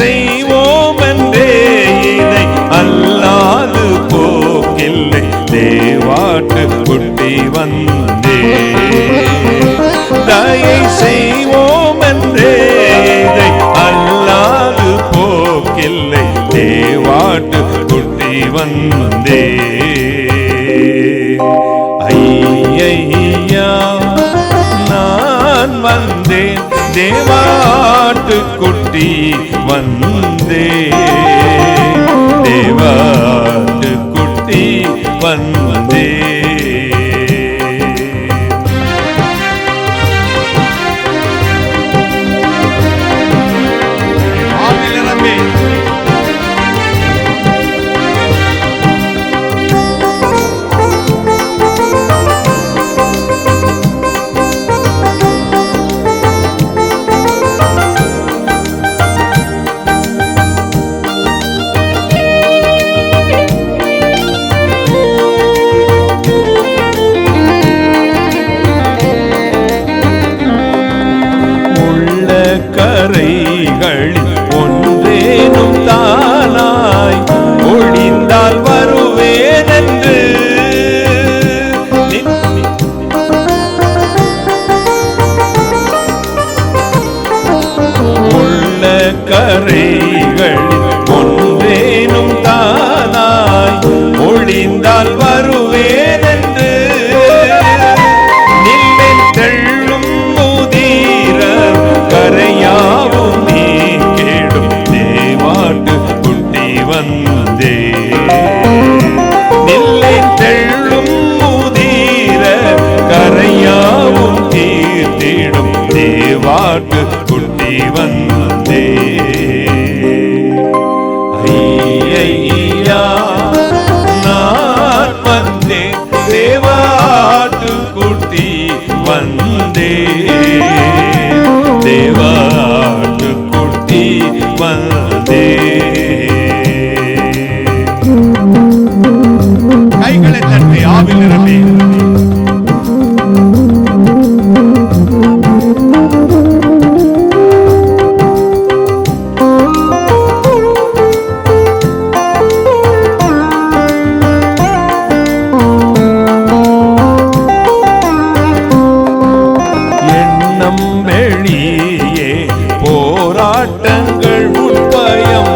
செய்வோம் என்றே இதை அல்லாது போக்கில்லை தேவாட்டு குட்டி வந்தே தயை செய்வோம் என்றே இதை அல்லாது போக்கில்லை தேவாட்டு குட்டி வந்தே ஐயா நான் வந்தேன் தேவாட்டு குட்டி வந்தே தேவாட்டு குட்டி வந்தே கரைகளில் ஒன்றேனும் தானாய் ஒழிந்தால் வருவேன் என்று உள்ள கரைகளில் ஒன்றேனும் தானாய் ஒழிந்தால் வருவேன் என்று நில்லென் தெள்ளும் முதிர கரையாவும் நீ கேடும் தேவாட்டு குட்டி வந்தே நில்லென் தெள்ளும் முதிர கரையாவும் தீர்த்திடும் தேவாட்டு குட்டி வந்தே ஐயா நான் வந்தேன் தேவாட்டு குட்டி வந்தே தேவாட்டு குட்டி வந்தே கைகளை தட்டி ஆவில் நிரம்பி வெளியே போராட்டங்கள் உட்பயம்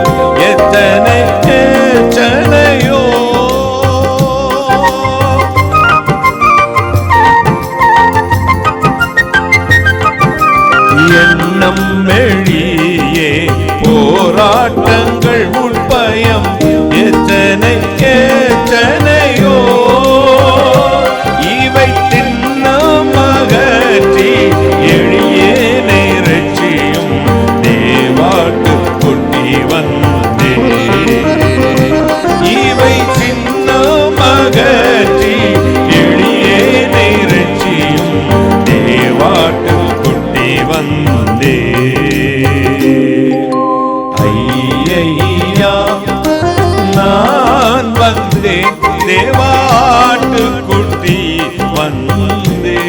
எத்தனை எத்தனையோ எண்ணம் வெளியே போராட்டங்கள் உட்பயம் எத்தனை எத்தனையோ இவை தின்னம் அகற்றி எளியேனை ரட்சியும் தேவாட்டு குட்டி வந்தே இவை தின்னம் அகற்றி எளியேனை ரட்சியும் தேவாட்டு குட்டி வந்தே ஐயா நான் வந்தேன் தேவாட்டு குட்டி வந்தே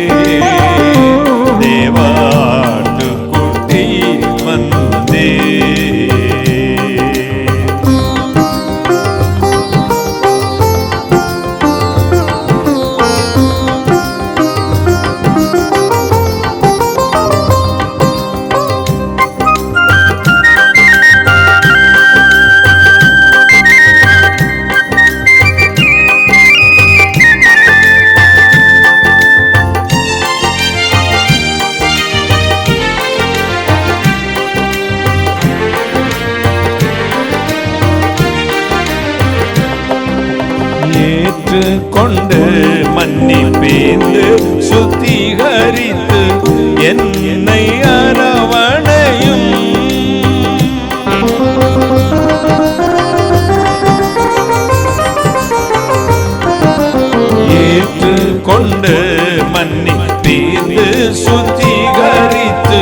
தேவாட்டு குட்டி வந்தே கொண்டு மன்னிப்பேந்து சுத்திகரித்து என்னை அரவணையும் ஏற்று கொண்டு மன்னிப்பேந்து சுத்திகரித்து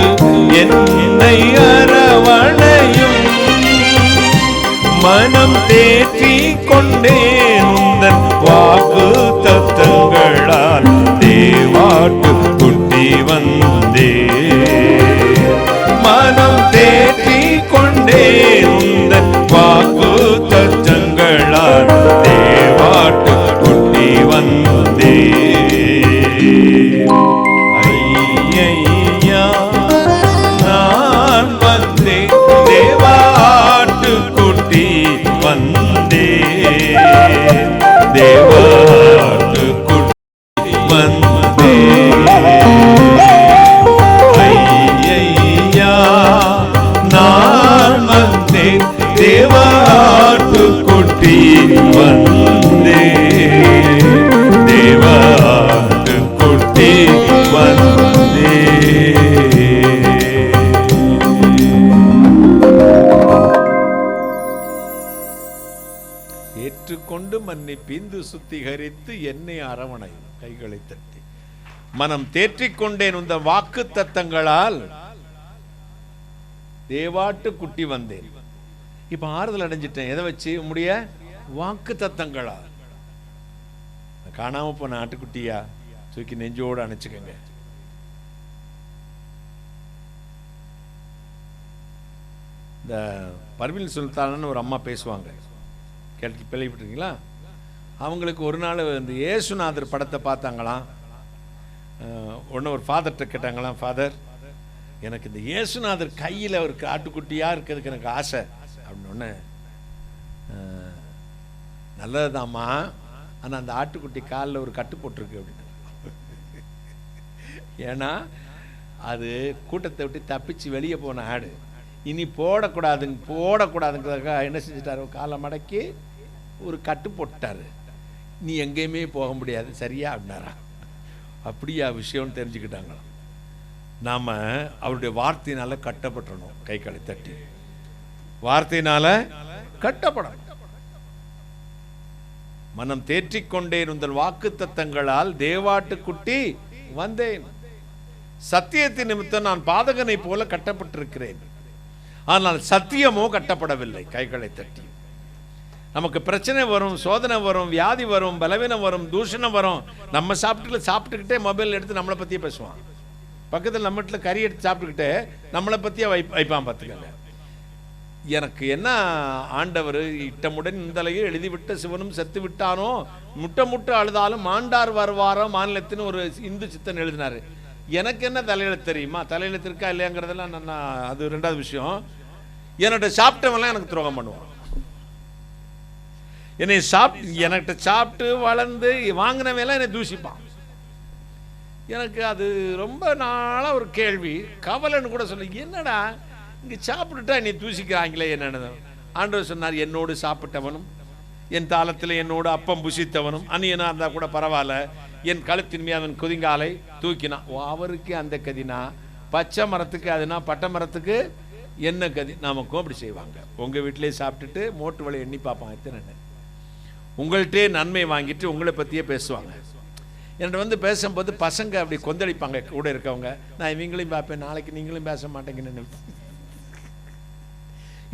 என்னை அரவணையும் மனம் தேற்றி கொண்டேன் உந்தன் வாக்கு தத்தங்களால் தேவாட்டு குட்டி வந்தே மனம் தேற்றி கொண்டேன் மன்னிப்பிந்து சுத்திகரித்து என்னை அரவணையும். கைகளை தட்டி மனம் தேற்றிக்கொண்டேன் உந்த வாக்கு தத்தங்களால் தேவாட்டு குட்டி வந்தேன். இப்ப ஆறுதல் அடைஞ்சிட்டேன். எதை வச்சு? உம்முடைய வாக்கு தத்தங்களா. காணாம போன ஆட்டுக்குட்டியா தூக்கி நெஞ்சோடு அணைச்சுக்கங்க. இந்த பர்வீன் சுல்தான்னு ஒரு அம்மா பேசுவாங்க, கேள்விப்பட்டிருக்கீங்களா? அவங்களுக்கு ஒரு நாள் இந்த இயேசுநாதர் படத்தை பார்த்தாங்களாம். ஒன்று ஒரு ஃபாதர்கிட்ட கேட்டாங்களாம், ஃபாதர் எனக்கு இந்த இயேசுநாதர் கையில் ஒரு ஆட்டுக்குட்டியாக இருக்கிறதுக்கு எனக்கு ஆசை அப்படின்னு. நல்லதுதாம்மா, ஆனால் அந்த ஆட்டுக்குட்டி காலில் ஒரு கட்டு போட்டிருக்கு அப்படின்னு. ஏன்னா அது கூட்டத்தை விட்டு தப்பிச்சு வெளியே போன ஆடு. இனி போடக்கூடாதுங்கிறதுக்காக என்ன செஞ்சிட்டாரு? காலை மடக்கி ஒரு கட்டு போட்டாரு. நீ எங்கேயுமே போக முடியாது சரியா அப்படின்னாரா? அப்படியா விஷயம்னு தெரிஞ்சுக்கிட்டாங்களாம். நாம் அவருடைய வார்த்தையினால கட்டப்பட்டணும். கை களை தட்டி வார்த்தையினால கட்டப்படணும். மனம் தேற்றிக்கொண்டேன் உங்கள் வாக்கு தத்தங்களால் தேவாட்டுக்குட்டி வந்தேன். சத்தியத்தின் நிமித்தம் நான் பாதகனை போல கட்டப்பட்டிருக்கிறேன், ஆனால் சத்தியமோ கட்டப்படவில்லை. கைகளை தட்டி நமக்கு பிரச்சனை வரும், சோதனை வரும், வியாதி வரும், பலவீனம் வரும், தூஷணம் வரும். நம்ம சாப்பிட்டுக்கிட்டே மொபைல் எடுத்து நம்மளை பற்றியே பேசுவான். பக்கத்தில் நம்ம வீட்டில் கறி எடுத்து சாப்பிட்டுக்கிட்டே நம்மளை பற்றியே வைப்பான். பார்த்துக்கங்க. எனக்கு என்ன ஆண்டவர் இட்டமுடன் இந்தலையை எழுதிவிட்ட சிவனும் செத்து விட்டானோ, முட்டை அழுதாலும் மாண்டார் வருவாரோ மாநிலத்தின்னு ஒரு இந்து சித்தன் எழுதினாரு. எனக்கு என்ன தலையெழுத்து தெரியுமா? தலையெழுத்து இருக்கா இல்லையாங்கிறதெல்லாம் நான் அது ரெண்டாவது விஷயம். என்னோட சாப்பிட்டவெல்லாம் எனக்கு துரோகம் பண்ணுவான். என்னை என்கிட்ட சாப்பிட்டு வளர்ந்து வாங்கினவெல்லாம் என்னை தூசிப்பான். எனக்கு அது ரொம்ப நாளாக ஒரு கேள்வி, கவலைன்னு கூட சொல்லி, என்னடா இங்கே சாப்பிட்டுட்டா என்னை தூசிக்கிறாங்களே என்னன்னு. ஆண்டவர் சொன்னார், என்னோடு சாப்பிட்டவனும் என் தாளத்தில் என்னோடு அப்பம் புசித்தவனும் அந்நியனா இருந்தால் கூட பரவாயில்ல, என் கழுத்தின் மீது அவன் குதிங்காலை தூக்கினான். அவருக்கு அந்த கதினா, பச்சை மரத்துக்கு அதுனா பட்டை மரத்துக்கு என்ன கதி? நமக்கும் அப்படி செய்வாங்க. உங்கள் வீட்டிலே சாப்பிட்டுட்டு மோட்டு வலை எண்ணி பார்ப்பான் எத்தனை. உங்கள்கிட்டே நன்மை வாங்கிட்டு உங்களை பற்றியே பேசுவாங்க. என்கிட்ட பேசும்போது பசங்க அப்படி கொந்தளிப்பாங்க. கூட இருக்கவங்க, நான் இவங்களையும் பார்ப்பேன், நாளைக்கு நீங்களும் பேச மாட்டேங்கன்னு.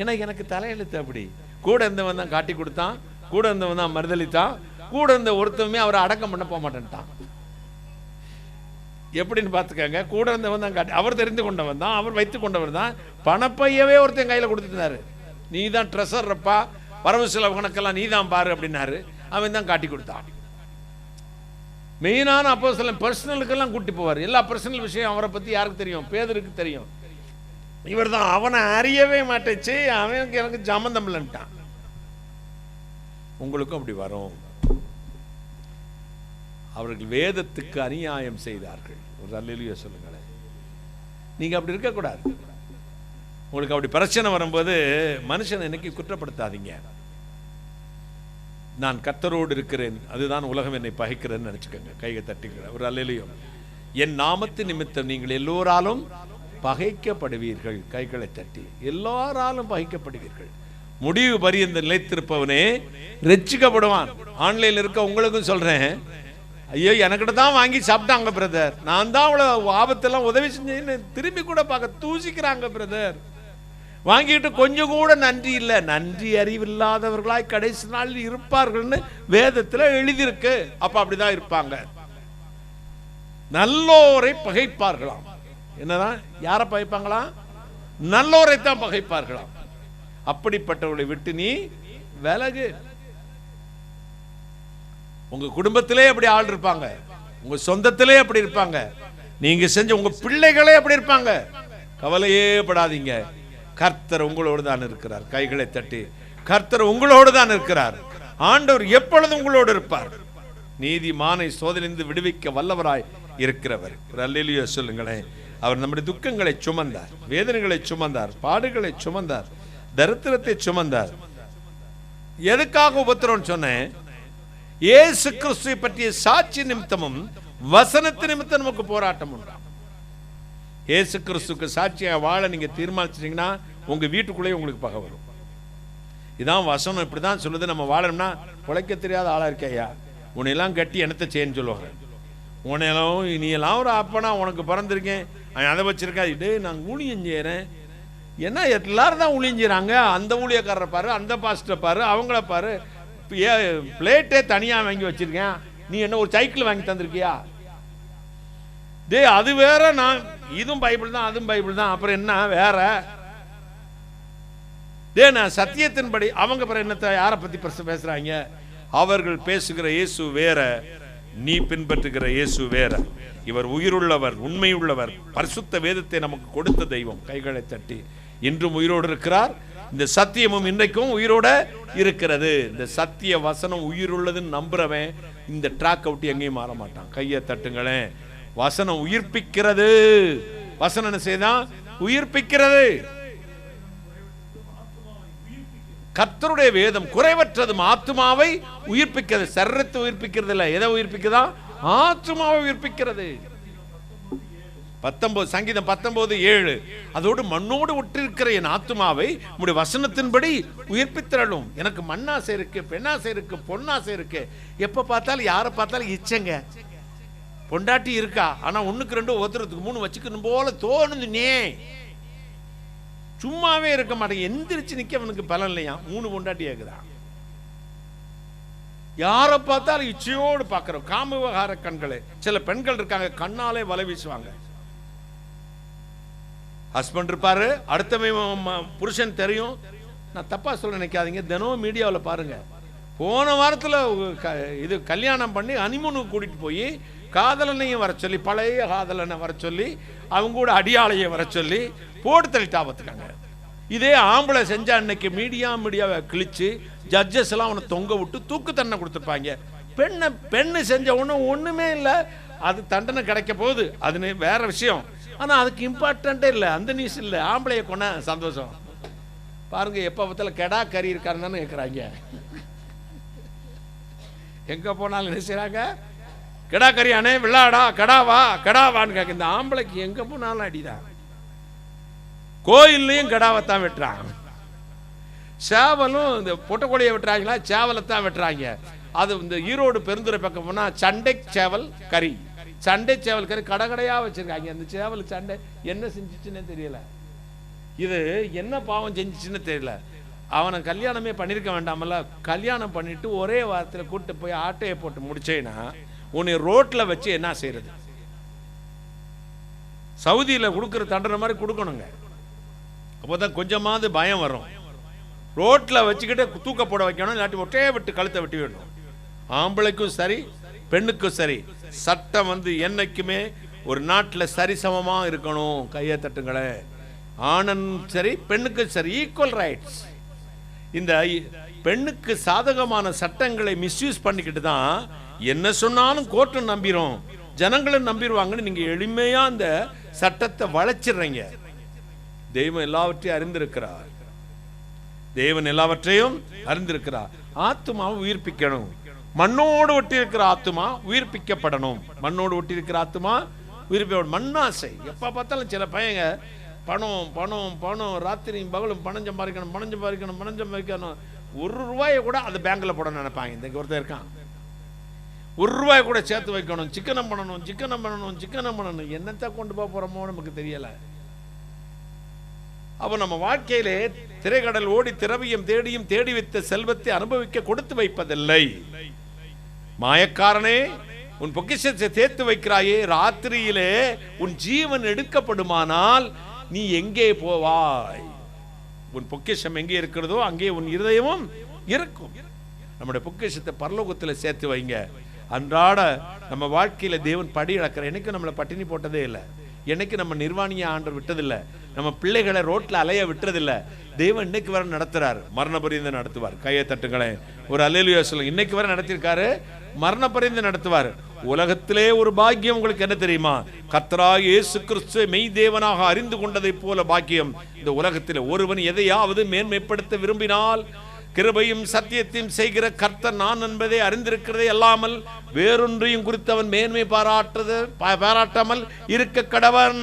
ஏன்னா எனக்கு தலையெழுத்து அப்படி. கூட இருந்தவன் தான் காட்டி கொடுத்தான், கூட இருந்தவன் தான் மறுதளித்தான், கூட இருந்த ஒருத்தவமே அவரை அடக்கம் பண்ண போக மாட்டேன்ட்டான். எப்படின்னு பார்த்துக்கங்க. கூட இருந்தவன் தான் காட்டி, அவர் தெரிந்து கொண்டவன் தான், அவர் வைத்து கொண்டவர் தான். பணப்பையவே ஒருத்தன் கையில் கொடுத்துட்டாரு. நீ தான் ட்ரெஷர்ப்பா, வரவு செலவு கணக்கெல்லாம் நீ தான் பாரு அப்படின்னாரு. அவன் தான் காட்டி கொடுத்தான். மெயினான அப்போஸ்தலன் பர்சனலுக்கெல்லாம் கூட்டி போவார். எல்லா பர்சனல் விஷயம் அவரை பற்றி யாருக்கு தெரியும்? பேதுருக்கு தெரியும். இவர் தான் அவனை அறியவே மாட்டேச்சு, அவனுக்கு எனக்கு சம்பந்தம் இல்லைன்ட்டான். உங்களுக்கும் அப்படி வரும். அவர்கள் வேதத்துக்கு அநியாயம் செய்தார்கள். ஒரு அல்லேலூயா சொல்லுங்களேன். நீங்க அப்படி இருக்கக்கூடாது. உங்களுக்கு அப்படி பிரச்சனை வரும்போது மனுஷனை இன்னைக்கு குற்றப்படுத்தாதீங்க. நான் கர்த்தரோடு இருக்கிறேன், அதுதான் உலகம் என்னை பகைக்கிறேன்னு நினைச்சுக்கோங்க. கையை தட்டிக்கிற ஒரு அல்லேலூயா. என் நாமத்து நிமித்தம் நீங்கள் எல்லோராலும் பகைக்கப்படுவீர்கள். கைகளை தட்டி எல்லாராலும் பகைக்கப்படுவீர்கள். முடிவு பரியந்த நிலைத்திருப்பவனே ரட்சிக்கப்படுவான். ஆன்லைன்ல இருக்க உங்களுக்கும் சொல்றேன், ஐயோ எனக்கிட்ட தான் வாங்கி சாப்பிட்டாங்க பிரதர், நான் தான் அவ்வளவு ஆபத்தெல்லாம் உதவி செஞ்சேன்னு திரும்பி கூட பார்க்க தூசிக்கிறாங்க பிரதர். வாங்கிட்டு கொஞ்சம் கூட நன்றி இல்லை. நன்றி அறிவில்லாதவர்களாய் கடைசி நாளில் இருப்பார்கள்னு வேதத்துல எழுதியிருக்கு. அப்ப அப்படிதான் இருப்பாங்க. நல்லோரை பகைப்பார்களாம். என்னதான்? யாரை பகைப்பாங்களாம்? நல்லோரை தான் பகைப்பார்களாம். அப்படிப்பட்டவர்களை விட்டு நீ விலகு. உங்க குடும்பத்திலே அப்படி ஆள் இருப்பாங்க, உங்க சொந்தத்திலே அப்படி இருப்பாங்க, நீங்க செஞ்ச உங்க பிள்ளைகளே அப்படி இருப்பாங்க. கவலையே படாதீங்க. கர்த்தர் உங்களோடு தான் இருக்கிறார். கைகளை தட்டி கர்த்தர் உங்களோடு தான் இருக்கிறார். ஆண்டவர் எப்பொழுதும் உங்களோடு இருப்பார். நீதிமானை சோதனைந்து விடுவிக்க வல்லவராய் இருக்கிறவர். ஒரு அல்லேலூயா சொல்லுங்களேன். அவர் நம்முடைய துக்கங்களை சுமந்தார், வேதனைகளை சுமந்தார், பாடுகளை சுமந்தார், தரித்திரத்தை சுமந்தார். எதுக்காக உபத்திரம் சொன்னேன்? இயேசு கிறிஸ்துவை பற்றிய சாட்சி நிமித்தமும் வசனத்து நிமித்தம் நமக்கு போராட்டம் உண்டாம். இயேசு கிறிஸ்துக்கு சாட்சியாக வாழ நீங்க தீர்மானிச்சீங்கன்னா உங்க வீட்டுக்குள்ளேயே உங்களுக்கு பகை வரும். இதான் வசனம் இப்படி தான் சொல்லுது. நம்ம வாழணும்னா உழைக்க தெரியாத ஆளாக இருக்கையா, உன்னையெல்லாம் கட்டி என்னத்தை செய்யன்னு சொல்லுவாங்க. உன்னையெல்லாம் நீ எல்லாம் ஒரு அப்பனா உனக்கு பிறந்திருக்கேன், அதை வச்சிருக்கா, இது நான் ஊழியம் செய்கிறேன். ஏன்னா எல்லாரும் தான் ஊழியம் செய்கிறாங்க. அந்த ஊழியக்காரரை பாரு, அந்த பாஸ்டரை பாரு, அவங்கள பாரு, பிளேட்டே தனியாக வாங்கி வச்சிருக்கேன், நீ என்ன ஒரு சைக்கிள் வாங்கி தந்திருக்கியா? டே அது வேற, நான் இதுவும் பைபிள் தான் அதுவும் பைபிள் தான், அப்புறம் என்ன வேற? டே நான் சத்தியத்தின்படி, அவங்க அப்புறம் என்னத்தை யாரை பத்தி பேசுறாங்க? அவர்கள் பேசுகிற இயேசு வேற, நீ பின்பற்றுகிற இயேசு வேற. இவர் உயிருள்ளவர், உண்மையுள்ளவர், பரிசுத்த வேதத்தை நமக்கு கொடுத்த தெய்வம். கைகளை தட்டி இன்றும் உயிரோடு இருக்கிறார். இந்த சத்தியமும் இன்றைக்கும் உயிரோட இருக்கிறது. இந்த சத்திய வசனம் உயிருள்ளதுன்னு நம்புறவன் இந்த ட்ராக் அவுட் எங்கேயும் மாற மாட்டான். கையை தட்டுங்களேன். வசனம் உயிர்ப்பிக்கிறது. வசனம் என்ன செய்தான்? உயிர்ப்பிக்கிறது. கர்த்தருடைய வேதம் குறைவற்றதும் ஆத்துமாவை உயிர்ப்பிக்கிறது. சரீரத்தை உயிர்ப்பிக்கிறது இல்ல, எதை உயிர்ப்பிக்குதா? ஆத்துமாவை உயிர்ப்பிக்கிறது. 19 சங்கீதம் 19:7 அதோடு மண்ணோடு ஒட்டிருக்கிற என் ஆத்துமாவை உம்முடைய வசனத்தின்படி உயிர்ப்பித்தரலும். எனக்கு மண்ணாசை இருக்கு, பெண்ணாசை இருக்கு, பொன்னாசை இருக்கு. எப்ப பார்த்தாலும் யாரை பார்த்தாலும் இச்சங்க. பொண்டாட்டி இருக்கா, ஆனா 1க்கு 2 ஒருத்தருக்கு 3 வச்சுக்கணும் போல தோணுது. நே சும்மாவே இருக்க மாட்டேங்க. எந்திரிச்சு நிக்க அவனுக்கு பலன் இல்லையா? 3 பொண்டாட்டி இருக்குதான். யாரை பார்த்தாலும் இச்சையோடு பார்க்கிறோம். காமவிகார கண்களே. சில பெண்கள் இருக்காங்க, கண்ணாலே வலை வீசுவாங்க. ஹஸ்பண்ட் இருப்பாரு, அடுத்தவன் புருஷன் தெரியும். நான் தப்பா சொல்ல நினைக்காதீங்க, தினம் மீடியாவில் பாருங்க. போன வாரத்தில் இது கல்யாணம் பண்ணி ஹனிமூனுக்கு கூட்டிட்டு போய் காதலனையும் வர சொல்லி, பழைய காதலனை வர சொல்லி, அவங்க கூட அடியாளையை வர சொல்லி போட்டு தள்ளிட்டா பார்த்துக்காங்க. இதே ஆம்பளை செஞ்சா அன்னைக்கு மீடியாவை கிழிச்சு ஜட்ஜஸ் எல்லாம் அவனை தொங்க விட்டு தூக்கு தண்டனை கொடுத்துருப்பாங்க. பெண்ணு செஞ்ச ஒண்ணுமே இல்லை, அது தண்டனை கிடைக்க போகுது, அது வேற விஷயம். ஆனா அதுக்கு இம்பார்ட்டன்ட்டே இல்லை, அந்த நியூஸ் இல்லை. ஆம்பளைய கொண்ட சந்தோஷம் பாருங்க. எப்ப பார்த்தாலும் கெடா கறி இருக்காருன்னு தானே கேட்குறாங்க. எங்க போனாலும் என்ன செய்யறாங்க? கெடா கறி அணே விழாடா, கடாவா கடாவான்னு கேட்க. இந்த ஆம்பளைக்கு எங்க போனாலும் அடிதான். கோயில்லையும் கடாவைத்தான் வெட்டுறாங்க. சேவலும் இந்த பொட்டக்கோழியை வெட்டுறாங்களா, சேவலைத்தான் வெட்டுறாங்க. அது இந்த ஈரோடு பெருந்துறை பக்கம் போனா சண்டை சேவல் கறி, சண்டை சேவல் கறி கடையா வச்சிருக்காங்க. அந்த சேவல் சண்டை என்ன செஞ்சிச்சுன்னு தெரியல, இது என்ன பாவம் செஞ்சிச்சுன்னு தெரியல. அவனை கல்யாணமே பண்ணிருக்க வேண்டாமல்ல. கல்யாணம் பண்ணிட்டு ஒரே வாரத்தில் கூட்டு போய் ஆட்டையை போட்டு முடிச்சேன்னா உன்னை ரோட்ல வச்சு என்ன செய்யறது? சவுதியில் கொடுக்குற தண்டனை மாதிரி கொடுக்கணுங்க. அப்போதான் கொஞ்சமாவது பயம் வரும். ரோட்ல வச்சுக்கிட்டு தூக்க போட வைக்கணும், இல்லாட்டி ஒட்டே விட்டு கழுத்தை வெட்டி விடணும். ஆம்பளைக்கும் சரி பெண்ணுக்கும் சரி சட்டம் என்னைக்குமே ஒரு நாட்டில் சரிசமமா இருக்கணும். கையை தட்டுங்களே. ஆணன் சரி பெண்ணுக்கும் சரி ஈக்குவல் ரைட்ஸ். இந்த பெண்ணுக்கு சாதகமான சட்டங்களை மிஸ்யூஸ் பண்ணிக்கிட்டு தான் என்ன சொன்னாலும் கோர்ட்டும் நம்பிரும், ஜனங்களும் நம்பிடுவாங்கன்னு நீங்க எளிமையா அந்த சட்டத்தை வளைச்சிடுறீங்க. தெய்வம் எல்லாவற்றையும் அறிந்திருக்கிறார். தேவன் எல்லாவற்றையும் அறிந்திருக்கிறார். ஆத்துமாவை உயிர்ப்பிக்கணும். மண்ணோடு ஒட்டி இருக்கிற ஆத்துமா உயிர்ப்பிக்கப்படணும். மண்ணோடு ஒட்டி இருக்கிற ஆத்துமா உயிர்ப்பிக்கப்படும். மண்ணாசை எப்ப பார்த்தாலும் சில பையங்க பணம் பணம் பணம், ராத்திரியும் பகலும் பணம் சம்பாதிக்கணும் பணம் சம்பாதிக்கணும் பணம் சம்பாதிக்கணும். ₹1 கூட அது பேங்க்ல போட நினைப்பாங்க. இந்த ஒருத்தர் இருக்கான், ₹1 கூட சேர்த்து வைக்கணும், சிக்கனம் பண்ணணும் சிக்கனம் பண்ணணும் சிக்கனம் பண்ணணும். என்னத்தை கொண்டு போக போறோமோ நமக்கு தெரியல. அப்ப நம்ம வாழ்க்கையிலே திரைக்கடல் ஓடி திரவியம் தேடியும் தேடி வைத்த செல்வத்தை அனுபவிக்க கொடுத்து வைப்பதில்லை. மாயக்காரனே, உன் பொக்கிஷத்தை சேர்த்து வைக்கிறாயே, ராத்திரியிலே உன் ஜீவன் எடுக்கப்படுமானால் நீ எங்கே போவாய்? உன் பொக்கிஷம் எங்கே இருக்கிறதோ அங்கே உன் இருதயமும் இருக்கும். நம்முடைய பொக்கிஷத்தை பரலோகத்தில் சேர்த்து வைங்க. அன்றாட நம்ம வாழ்க்கையில தேவன் படி இழக்கிற என்னைக்கு நம்மளை பட்டினி போட்டதே இல்லை. என்னைக்கு நம்ம நிர்வாணிய ஆண்டு விட்டதில்லை. நம்ம பிள்ளைகளை ரோட்ல அலைய விட்டுறதில்லை. தேவன் இன்னைக்கு வரை நடத்துறாரு, மரண பரியந்தம் நடத்துவார். கையை தட்டுங்களேன், ஒரு அல்லேலூயா சொல்லுங்க. இன்னைக்கு வரை நடத்திருக்காரு, மரண பரியந்தம் நடத்துவார். உலகத்திலே ஒரு பாக்கியம் உங்களுக்கு என்ன தெரியுமா? கர்த்தராகிய இயேசு கிறிஸ்துவை மெய் தேவனாக அறிந்து கொண்டதை போல பாக்கியம் இந்த உலகத்தில் ஒருவன் எதையாவது மேன்மைப்படுத்த விரும்பினால் கிருபையும் சத்தியத்தையும் செய்கிற கர்த்தர் நான் என்பதை அறிந்திருக்கிறதே அல்லாமல் வேறொன்றையும் குறித்து அவன் மேன்மை பாராட்டாமல் இருக்க கடவன்.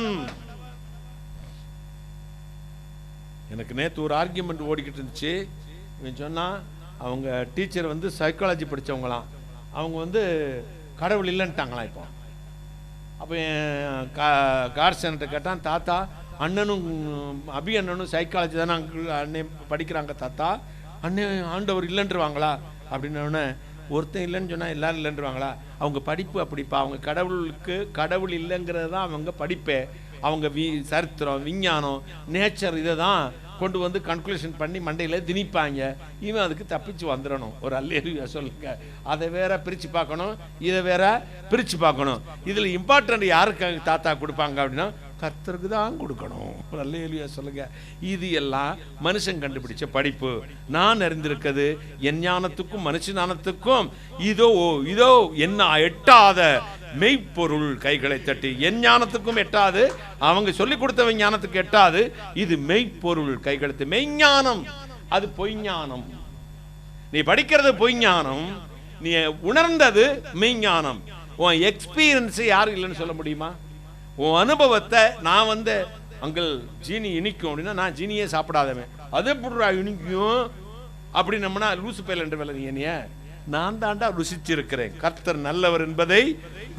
எனக்கு நேற்று ஒரு ஆர்கியூமெண்ட் ஓடிக்கிட்டு இருந்துச்சு. இவன் சொன்னால் அவங்க டீச்சர் வந்து சைக்காலஜி படித்தவங்களாம், அவங்க வந்து கடவுள் இல்லைன்ட்டாங்களாம். இப்போ அப்போ என் கார்சன்ட்ட கேட்டான், தாத்தா அண்ணனும் அபி அண்ணனும் சைக்காலஜி தானே அண்ணே படிக்கிறாங்க தாத்தா, அண்ணே ஆண்டவர் இல்லைன்றுவாங்களா அப்படின்னோடனே, ஒருத்தன் இல்லைன்னு சொன்னால் எல்லாரும் இல்லைன்றுவாங்களா? அவங்க படிப்பு அப்படிப்பா, அவங்க கடவுள் இல்லைங்கிறது தான் அவங்க படிப்பே. அவங்க சரித்திரம், விஞ்ஞானம், நேச்சர் இதை தான் கொண்டு வந்து கன்க்ளூஷன் பண்ணி மண்டையில் திணிப்பாங்க. இவன் அதுக்கு தப்பிச்சு வந்துடணும். ஒரு அல்லேலூயா சொல்லுங்க. அதை வேற பிரித்து பார்க்கணும், இதை வேற பிரித்து பார்க்கணும். இதில் இம்பார்ட்டன்ட் யாருக்கு தாத்தா கொடுப்பாங்க அப்படின்னா கர்த்தருக்கு தான் கொடுக்கணும். ஒரு அல்லேலூயா சொல்லுங்க. இது எல்லாம் மனுஷன் கண்டுபிடிச்ச படிப்பு. நான் அறிந்திருக்கிறது என் ஞானத்துக்கும் மனுஷ ஞானத்துக்கும் இதோ இதோ என்ன எட்டாத மெய்ப்பொருள். கைகளை தட்டி. என் ஞானத்துக்கும் எட்டாது, அவங்க சொல்லி கொடுத்தவன் ஞானத்துக்கு எட்டாது. இது மெய்ப்பொருள். கைகளுக்கு மெய்ஞானம், அது பொய்ஞானம். நீ படிக்கிறது பொய்ஞானம், நீ உணர்ந்தது மெய்ஞானம். உன் எக்ஸ்பீரியன்ஸ் யாரும் இல்லைன்னு சொல்ல முடியுமா? உன் அனுபவத்தை நான் வந்து அங்கிள் ஜீனி இனிக்கும் அப்படின்னா நான் ஜீனியே சாப்பிடாதவன், அதே புடுறா இனிக்கும் அப்படி நம்மனா லூசு பேல் என்று வேலை. நீ நான் தாண்டா ருசிச்சிருக்கிறேன். கர்த்தர் நல்லவர் என்பதை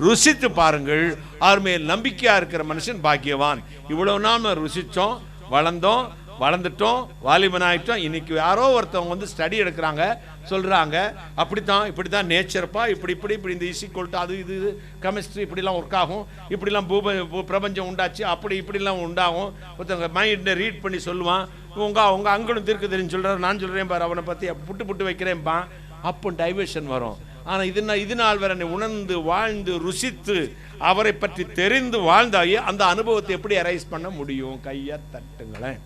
ருசித்து பாருங்கள். அவர் மேல் நம்பிக்கையா இருக்கிற மனுஷன் பாக்கியவான். இவ்வளவு நாள் ருசிச்சோம், வளர்ந்துட்டோம், வாலிபனாயிட்டோம். இன்னைக்கு யாரோ ஒருத்தவங்க வந்து ஸ்டடி எடுக்கிறாங்க, சொல்றாங்க அப்படித்தான் இப்படித்தான் நேச்சர்ப்பா, இப்படி இந்த ஈஸிக்கொல்ட்டு அது இது கெமிஸ்ட்ரி இப்படிலாம் ஒர்க் ஆகும், இப்படிலாம் பிரபஞ்சம் உண்டாச்சு, இப்படிலாம் உண்டாகும். ஒருத்தவங்க மைண்டை ரீட் பண்ணி சொல்லுவான். உங்க அங்களும் தீர்க்க தெரியும் சொல்றாரு, நான் சொல்றேன் பாரு அவனை பத்தி புட்டு வைக்கிறேன்ப்பா. அப்போ டைவர்ஷன் வரும். ஆனால் இது நாள் வரை உணர்ந்து வாழ்ந்து ருசித்து அவரை பற்றி தெரிந்து வாழ்ந்தாயே அந்த அனுபவத்தை எப்படி அரைஸ் பண்ண முடியும்? கையை தட்டுங்களேன்.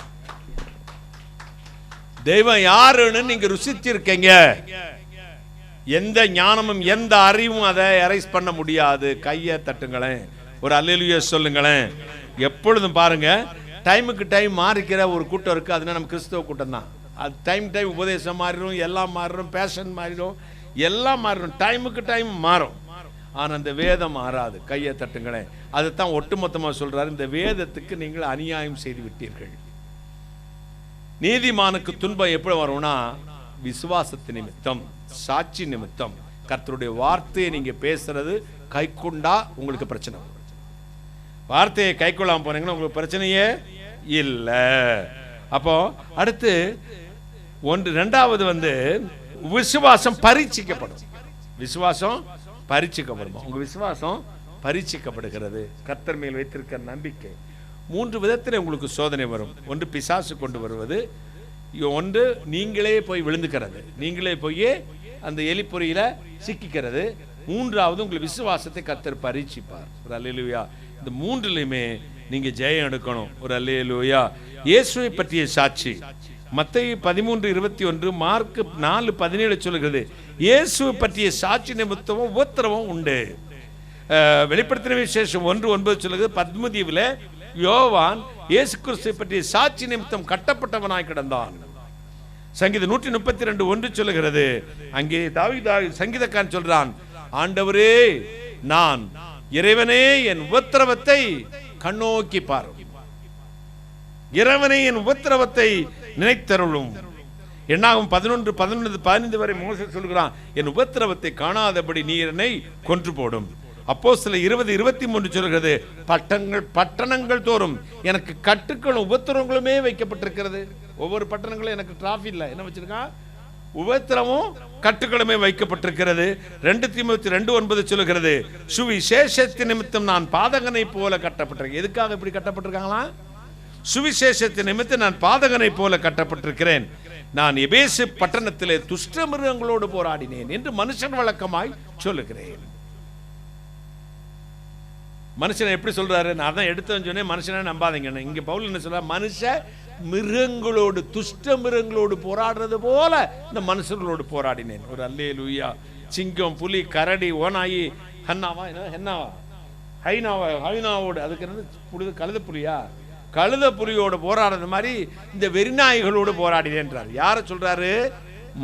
தெய்வம் யாருன்னு நீங்க ருசிச்சிருக்கீங்க. எந்த ஞானமும் எந்த அறிவும் அதை அரைஸ் பண்ண முடியாது. கையை தட்டுங்களேன். ஒரு அல்லேலூயா சொல்லுங்களேன். எப்பொழுதும் பாருங்க, டைமுக்கு டைம் மாறிக்கிற ஒரு கூட்டம் இருக்கு. அதுனா நம்ம கிறிஸ்தவ கூட்டம் தான். அது டைம் உபதேசம் மாறிடும், எல்லாம் மாறிடும், பேஷன் மாறிடும், எல்லாம் மாறிடும். டைமுக்கு டைம் மாறும். ஆனால் அந்த வேதம் மாறாது. கையை தட்டுங்களேன். அதைத்தான் ஒட்டுமொத்தமாக சொல்றாரு, இந்த வேதத்துக்கு நீங்கள் அநியாயம் செய்து விட்டீர்கள். நீதிமானுக்கு துன்பம் எப்படி வரும்னா விசுவாசத்து நிமித்தம், சாட்சி நிமித்தம். கர்த்தருடைய வார்த்தையை நீங்க பேசுறது கைக்கொண்டா உங்களுக்கு பிரச்சனை வரும். வார்த்தையை கைக்கொள்ளாம போனீங்கன்னா உங்களுக்கு பிரச்சனையே இல்லை. அப்போ அடுத்து ரெண்டாவது வந்து விசுவாசம் பரீட்சிக்கப்படும். விசுவாசம் பரீட்சிக்கப்படும். உங்க விசுவாசம் பரீட்சிக்கப்படுகிறது. கர்த்தர் மேல் வைத்திருக்கிற நம்பிக்கை. 3 விதத்தில் உங்களுக்கு சோதனை வரும். ஒன்று பிசாசு கொண்டு வருவது, ஒன்று நீங்களே போய் விழுந்துக்கிறது, நீங்களே போய் அந்த எலிப்பொறியில சிக்கிக்கிறது, மூன்றாவது உங்கள் விசுவாசத்தை கர்த்தர் பரீட்சிப்பார். ஒரு அல்லேலூயா. இந்த மூன்றிலுமே நீங்க ஜெயம் எடுக்கணும். ஒரு அல்லேலூயா. இயேசுவை பற்றிய சாட்சி மத்தேயு 13:21, மார்க் 4:17 சொல்கிறது. இயேசுவை பற்றிய சாட்சி நிமித்தமும் உபத்திரவம் உண்டு. வெளிப்படுத்தின விசேஷம் 1:9 சொல்கிறது. பத்மதீவில் யோவான் இயேசு கிறிஸ்துவை பற்றிய சாட்சி நிமித்தம் கட்டப்பட்டவனாய் கிடந்தான். சங்கீதம் 132:1 சொல்லுகிறது. அங்கே சங்கீதக்காரன் சொல்றான், ஆண்டவரே நான் இறைவனே என் உபத்திரவத்தை கண்ணோக்கி பார், இறைவனே என் உபத்திரவத்தை நினைத்தருளும். என்னாகும் 11:15 வரை மோசே சொல்கிறான், என் உபத்திரவத்தை காணாதபடி நீ என்னை கொன்று போடும். அப்போஸ்தலர் 20:23 சொல்கிறது, பட்டணங்கள் தோறும் எனக்கு கட்டுக்களும் உபத்திரவங்களுமே வைக்கப்பட்டிருக்கிறது. ஒவ்வொரு பட்டணங்களும் எனக்கு டிராஃபி இல்லை, என்ன வச்சிருக்கான்? உபத்திரமும் கட்டுக்களுமே வைக்கப்பட்டிருக்கிறது. 2 தீமோத்தேயு 2:9 சொல்லுகிறது, சுவிசேஷத்தின் நிமித்தம் நான் பாதகனை போல கட்டப்பட்டிருக்கேன். எதுக்காக இப்படி கட்டப்பட்டிருக்காங்களா? சுவிசேஷத்தின் நிமித்தம் நான் பாதகனை போல கட்டப்பட்டிருக்கிறேன். நான் எபேசு பட்டணத்திலே துஷ்ட மிருகங்களோடு போராடினேன் என்று மனுஷன் வழக்கமாய் சொல்லுகிறேன். மனுஷனை எப்படி சொல்றாரு? நான் தான் எடுத்து சொன்னேன், மனுஷனை நம்பாதீங்க. இங்க பவுல் என்ன சொல்ற? மனுஷ மிருகங்களோடு, துஷ்ட மிருகங்களோடு போராடுறது போல இந்த மனுஷர்களோடு போராடினேன். ஒரு அல்லேலூயா. சிங்கம், புலி, கரடி, ஓனாயி, ஹைனாவோடு, அதுக்கு என்ன கழுத புலியா, கழுத புலியோடு போராடுறது மாதிரி இந்த வெறிநாய்களோடு போராடினேன்றார். யாரை சொல்றாரு?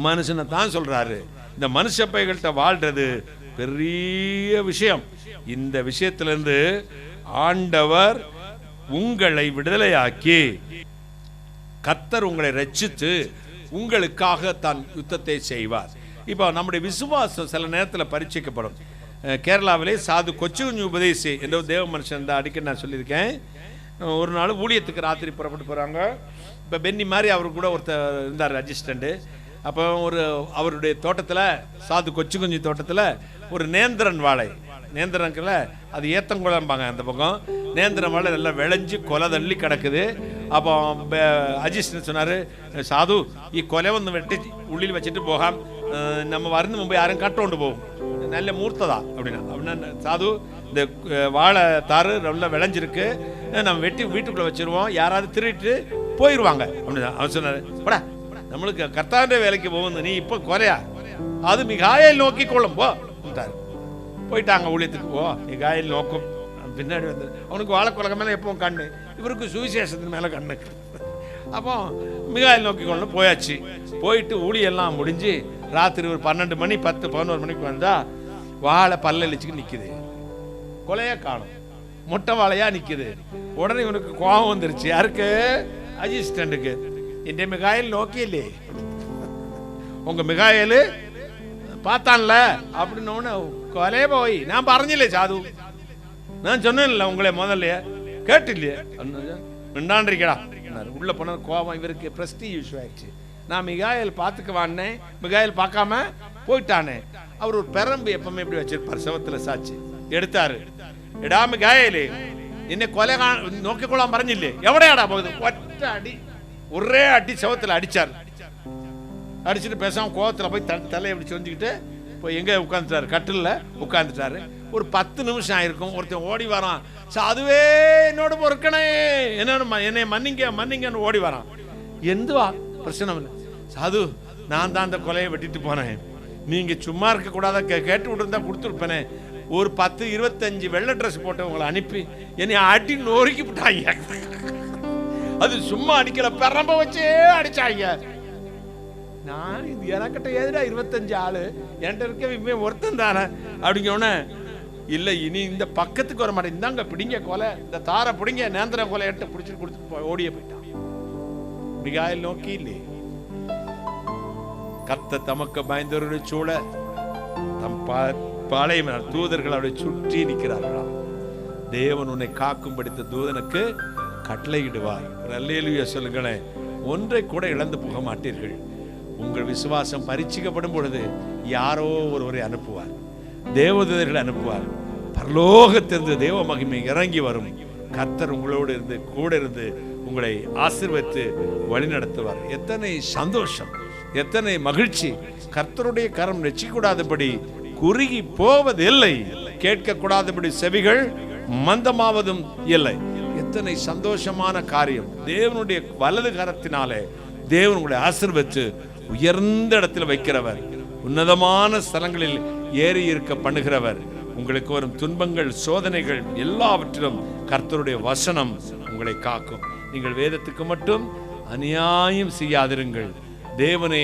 மனுஷனை தான் சொல்றாரு. இந்த மனுஷ பைகள்கிட்ட வாழ்றது பெரிய விஷயம். இந்த விஷயத்திலிருந்து ஆண்டவர் உங்களை விடுதலையாக்கி, கர்த்தர் உங்களை ரட்சித்து உங்களுக்காக தான் யுத்தத்தை செய்வார். இப்போ நம்முடைய விசுவாசம் சில நேரத்தில் பரீட்சிக்கப்படும். கேரளாவிலே சாது கொச்சுகுஞ்சு உபதேசி என்ற தேவ மனுஷன் தான் அடிக்கடி நான் சொல்லியிருக்கேன். ஒரு நாள் ஊழியத்துக்கு ராத்திரி புறப்பட்டு போகிறாங்க. இப்போ பென்னி மாதிரி அவர் கூட ஒருத்தர் இருந்தார் அசிஸ்டண்ட்டு. அப்போ அவருடைய தோட்டத்தில், சாது கொச்சுகுஞ்சு தோட்டத்தில் ஒரு நேந்திரன் வாழை, நேந்திரன்ல அது ஏத்தங்குளம்பாங்க அந்த பக்கம், நேந்திரன் வாழை நல்லா விளைஞ்சு கொலை தள்ளி கிடக்குது. அப்போ அசிஸ்டன்ட் சொன்னார், சாது ഈ കൊല ഒന്ന് വെട്ടി ഉള്ളിൽ വെച്ചിട്ട് പോകാം, நம்ம വരുന്ന മുമ്പ് ആരും കട്ടുകൊണ്ട് പോകും, நல்ல மூர்த்ததா அப்படின்னா சாது இந்த வாழை தாறு நல்லா விளைஞ்சிருக்கு, நம்ம வெட்டி வீட்டுக்குள்ளே வச்சிருவோம், யாராவது திருட்டு போயிடுவாங்க அப்படின்னா. அவன் சொன்னார், படா நம்மளுக்கு கர்த்தாவிൻ്റെ வேலைக்கு போகுது, நீ இப்போ கொலையா, அது மிகாயல் நோக்கி கொள்ளும் போட்டார். போயிட்டாங்க ஊழியத்துக்கு. மிகாயல் நோக்கும். பின்னாடி வந்து அவனுக்கு வாழைக்குலகம் மேலே எப்பவும் கண்ணு, இவருக்கு சுவிசேஷத்தின் மேலே கண்ணு. அப்போ மிகாயல் நோக்கி கொண்டு போயாச்சு. போயிட்டு ஊழியெல்லாம் முடிஞ்சு ராத்திரி ஒரு 12 மணி 10-11 மணிக்கு வந்தால் வாழை பல்லழிச்சுக்கு நிற்குது, கொலையா காணும், முட்டை வாழையா நிற்குது. உடனே இவனுக்கு கோபம் வந்துருச்சு. யாருக்கு? அசிஸ்டண்ட்டுக்கு. என் மிகாயல் நோக்கியில்லே, உங்க மிகாயல் பார்த்தான்ல அப்படின்னு கொலையே போய், நான் പറഞ്ഞില്ലേ சாது, நான் சொன்னேன்ல உங்களே முதல்ல, கேட்டில்லையே, மிண்டாண்டிருக்கடா. உள்ள போன கோபம், இவருக்கு பிரஸ்டீஜ் இஷ்யூ ஆயிடுச்சு. நான் மிகாயல் பார்த்துக்குவான்னே, மிகாயல் பார்க்காம போயிட்டானே. அவர் ஒரு பெரம்பு எப்பவுமே இப்படி வச்சிருப்பார், செவத்துல சாச்சு எடுத்தாரு. எடா மிகாயலே, என்னை கொலை நோக்கிக்கொள்ளாம പറഞ്ഞില്ലേ, எவடையாடா போகுது, ஒற்ற அடி, ஒரே அடி செவத்துல அடிச்சார். அடிச்சுட்டு பேசாம கோவத்துல போய் தலையை இப்படி சொஞ்சிக்கிட்டு போய் எங்க உட்காந்துட்டாரு, கட்டில உட்காந்துட்டாரு. ஒரு 10 நிமிஷம் ஆயிருக்கும். ஒருத்தன் ஓடி வரான், சாதுவே என்னோட பொறுக்கணே, என்னை மன்னிங்கன்னு ஓடி வரான். எந்துவா பிரச்சனை இல்லை சாது, நான் தான் அந்த கொலையை வெட்டிட்டு போனேன், நீங்க சும்மா இருக்க கூடாத, கேட்டு விட்டுருந்தா கொடுத்துருப்பேனே. ஒரு 10-25 வெள்ளை ட்ரெஸ் போட்டவங்களை அனுப்பி என்னை அடி நொறுக்கி விட்டாங்க. அது சும்மா அடிக்கல, பெரம்ப வச்சே அடிச்சாங்க. நான் இது எனக்கிட்ட எதிரா 25 ஆளு, என்கிட்ட இருக்க ஒருத்தன் தானே அப்படிங்கன்னு. இல்லை இனி இந்த பக்கத்துக்கு வர மாட்டேன், இந்தாங்க பிடிங்க கொலை, இந்த தாரை பிடிங்க, நேந்திர கொலை எட்ட பிடிச்சிட்டு கொடுத்துட்டு ஓடிய போயிட்டான். மிகாயல் நோக்கி இல்லையே, கர்த்தர் தமக்கு பயந்தவர்களை சூழ தம் பாளையம் தூதர்கள் அவரை சுற்றி நிற்கிறார்களாம். தேவன் உன்னை காக்கும் படித்த தூதனுக்கு கட்டளையிடுவார். அல்லேலூயா சொல்லுங்களேன். ஒன்றை கூட இழந்து போக மாட்டீர்கள். உங்கள் விசுவாசம் பரீட்சிக்கப்படும் பொழுது யாரோ ஒருவரை அனுப்புவார், தேவதூதர்கள் அனுப்புவார். பரலோகத்திலிருந்து தேவ மகிமை இறங்கி வரும். கர்த்தர் உங்களோடு இருந்து கூட இருந்து உங்களை ஆசீர்வதித்து வழி நடத்துவார். எத்தனை சந்தோஷம், எத்தனை மகிழ்ச்சி. கர்த்தருடைய கரம் நெச்சிக்கூடாதபடி குறுகி போவதில்லை, கேட்கக்கூடாதபடி செவிகள் மந்தமாவதும் இல்லை. எத்தனை சந்தோஷமான காரியம். தேவனுடைய வலது கரத்தினாலே தேவன் உங்களை ஆசீர்வதித்து உயர்ந்த இடத்தில் வைக்கிறவர், உன்னதமான ஸ்தலங்களில் ஏறி இருக்க பண்ணுகிறவர். உங்களுக்கு வரும் துன்பங்கள், சோதனைகள் எல்லாவற்றிலும் கர்த்தருடைய வசனம் உங்களை காக்கும். நீங்கள் வேதத்துக்கு மட்டும் அநியாயம் செய்யாதிருங்கள். தேவனே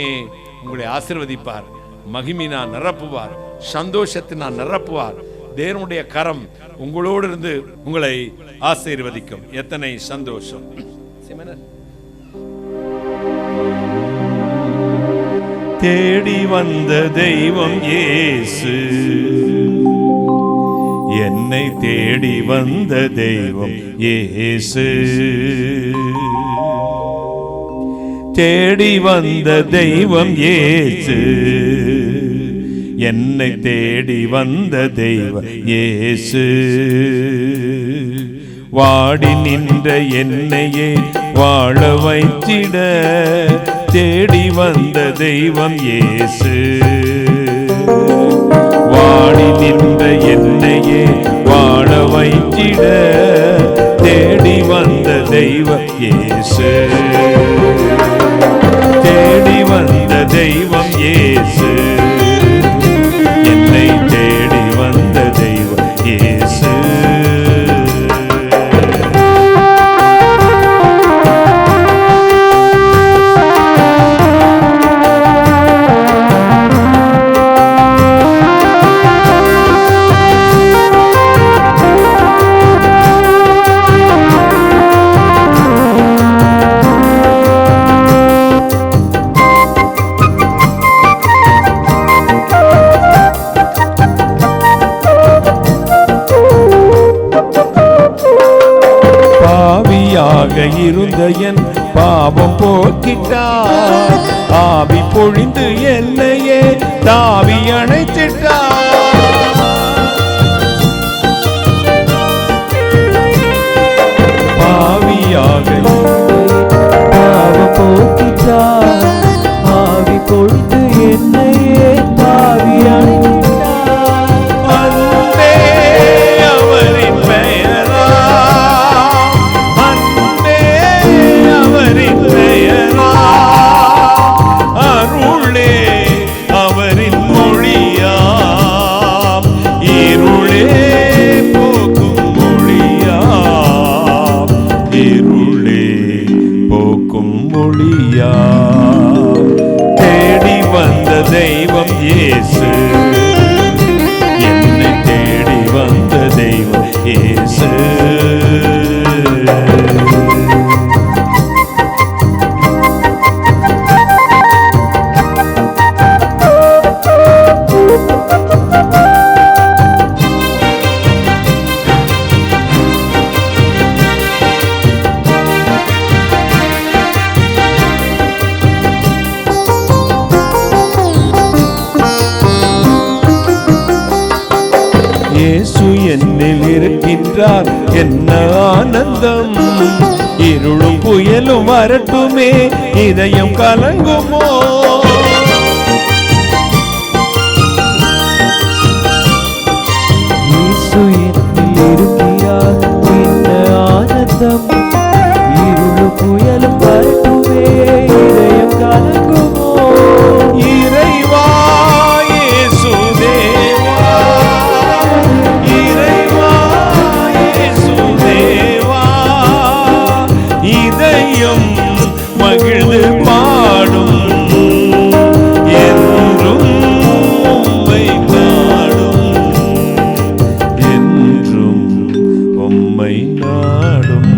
உங்களை ஆசீர்வதிப்பார், மகிமையினால் நிரப்புவார், சந்தோஷத்தினால் நிரப்புவார். தேவனுடைய கரம் உங்களோடு இருந்து உங்களை ஆசீர்வதிக்கும். எத்தனை சந்தோஷம். தேடி வந்த தெய்வம் இயேசு, என்னை தேடி வந்த தெய்வம் இயேசு, தேடி வந்த தெய்வம் இயேசு, என்னை தேடி வந்த தெய்வம் இயேசு. வாடி நின்ற என்னையே வாழ வைத்திட தேடி வந்த தெய்வம் இயேசு. வாடி நின்ற என்னையே வாழ வைத்திட தேடி வந்த தெய்வம் இயேசு. தேடி வந்த தெய்வம் இயேசு, என்னை தேடி வந்த தெய்வம் இயேசு. செய்த என் பாவம் போக்கிட்டார். ஆவி பொழிந்து என்னையே தாவி அணைத்திட்டார். பாவியாக பாவம் போக்கிட்டார். ஆவி பொழிந்து என்னையே தாவி அணைத்திட்டார். அன்பே அவரின் பெயரா, அன்பே அவரின் பெயரா, அருளே அவரின் மொழியாம், இருளே போக்கும் மொழியாம், இருளே போக்கும் மொழியாம். தேடி வந்த தெய்வம் இயேசு, என்னை தேடி வந்த தெய்வம் இயேசு. இயேசு என்னில் இருக்கின்றார், என்ன ஆனந்தம். இருளும் புயலும் வரட்டுமே, இதயம் கலங்குமோ. இயேசு என்னில் இருக்கிறார், என்ன ஆனந்தம். இருளும் புயலும் வரட்டுமே, இதயம் கலங்குமோ. இறைவா இயேசு தேவா, இறைவா இயேசு தேவா, இதயம் மகிழ்ந்து பாடும், என்றும் உம்மை நாடும், என்றும் உம்மை நாடும்.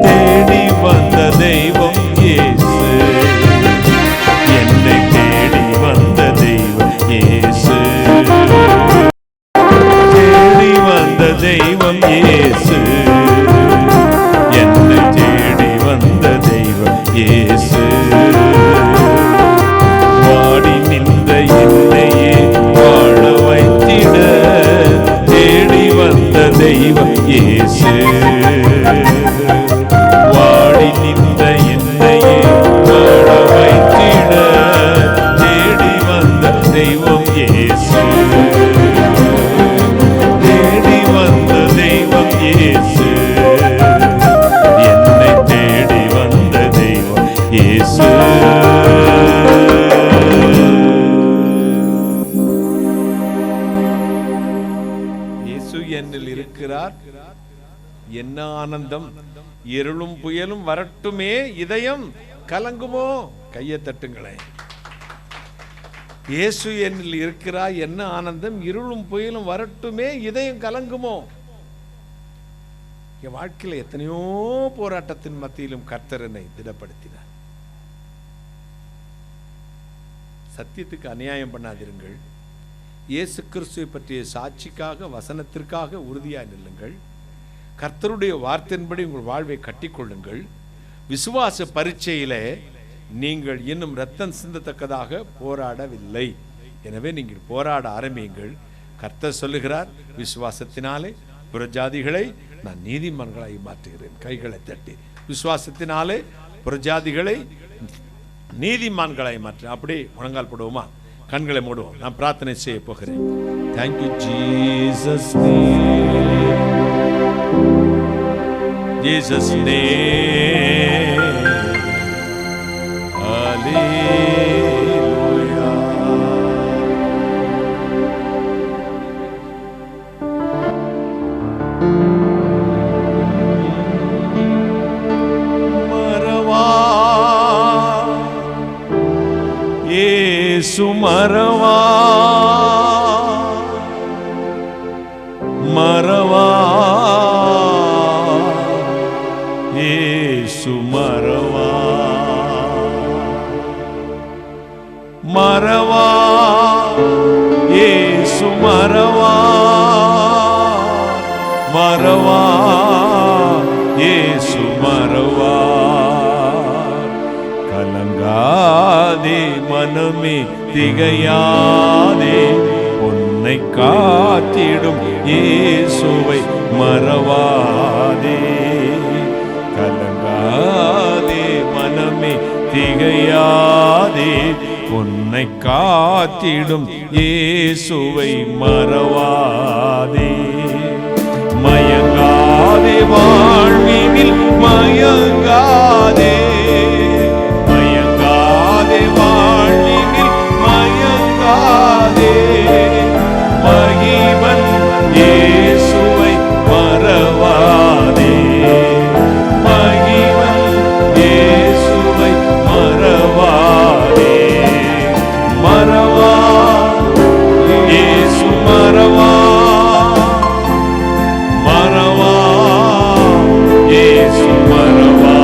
தேடி வந்த தெய்வம் இயேசு, என்னை தேடி வந்த தெய்வம் இயேசு. தேடி வந்த தெய்வம் இயேசு, என்னை தேடி வந்த தெய்வம் இயேசு. வாடி நின்ற என்னையே வாழ வைத்திட தேடி வந்த தெய்வம் இயேசு. வாடி நின்ற என்னையே வாழ வைத்திட தேடி வந்த தெய்வம் இயேசு. தேடி வந்த தெய்வம் இயேசு, என்னை தேடி வந்த தெய்வம் இயேசு. இயேசு என்னில் இருக்கிறார், என்ன ஆனந்தம். இருளும் புயலும் வரட்டுமே, இதயம் கலங்குமோ. கையை தட்டுங்களேன். இயேசு என்னில் இருக்கிறார், என்ன ஆனந்தம். இருளும் புயலும் வரட்டுமே, இதயம் கலங்குமோ. என் வாழ்க்கையில் எத்தனையோ போராட்டத்தின் மத்தியிலும் கர்த்தர் என்னை திடப்படுத்தினார். சத்தியத்துக்கு அநியாயம் பண்ணாதிருங்கள். இயேசு கிறிஸ்துவை பற்றிய சாட்சிக்காக, வசனத்திற்காக உறுதியாய் நில்லுங்கள். கர்த்தருடைய வார்த்தையின்படி உங்கள் வாழ்வை கட்டிக்கொள்ளுங்கள். விசுவாச பரீட்சையிலே நீங்கள் இன்னும் ரத்தம் சிந்தத்தக்கதாக போராடவில்லை. எனவே நீங்கள் போராட ஆரம்பியுங்கள். கர்த்தர் சொல்லுகிறார், விசுவாசத்தினாலே புறஜாதிகளை நான் நீதிமான்களாய் மாற்றுகிறேன். கைகளை தட்டி விசுவாசத்தினாலே புறஜாதிகளை நீதிமான்களாய் மாற்று. அப்படியே முழங்கால் போடுவோமா? கண்களை மூடுவோம். நான் பிரார்த்தனை செய்ய போகிறேன். Thank you Jesus Jesus name. Hallelujah. மறவா இயேசு மறவா, மறவா இயேசு மறவா, மறவா இயேசு மறவா, மறவா இயேசு மறவா. மனமே திகையாதே, உன்னை காத்திடும் இயேசுவை மறவாதே. கலங்காதே மனமே திகையாதே, உன்னை காத்திடும் இயேசுவை மறவாதே. மயங்காதே வாழ்வினில் மயங்காதே, மயங்காதே வாழ்வினில் மயங்காதே. மகிமன் இயேசுவை மறவாதே, மகிமன் இயேசுவை மறவாதே. மறவா இயேசு மறவா, மறவா இயேசு மறவா,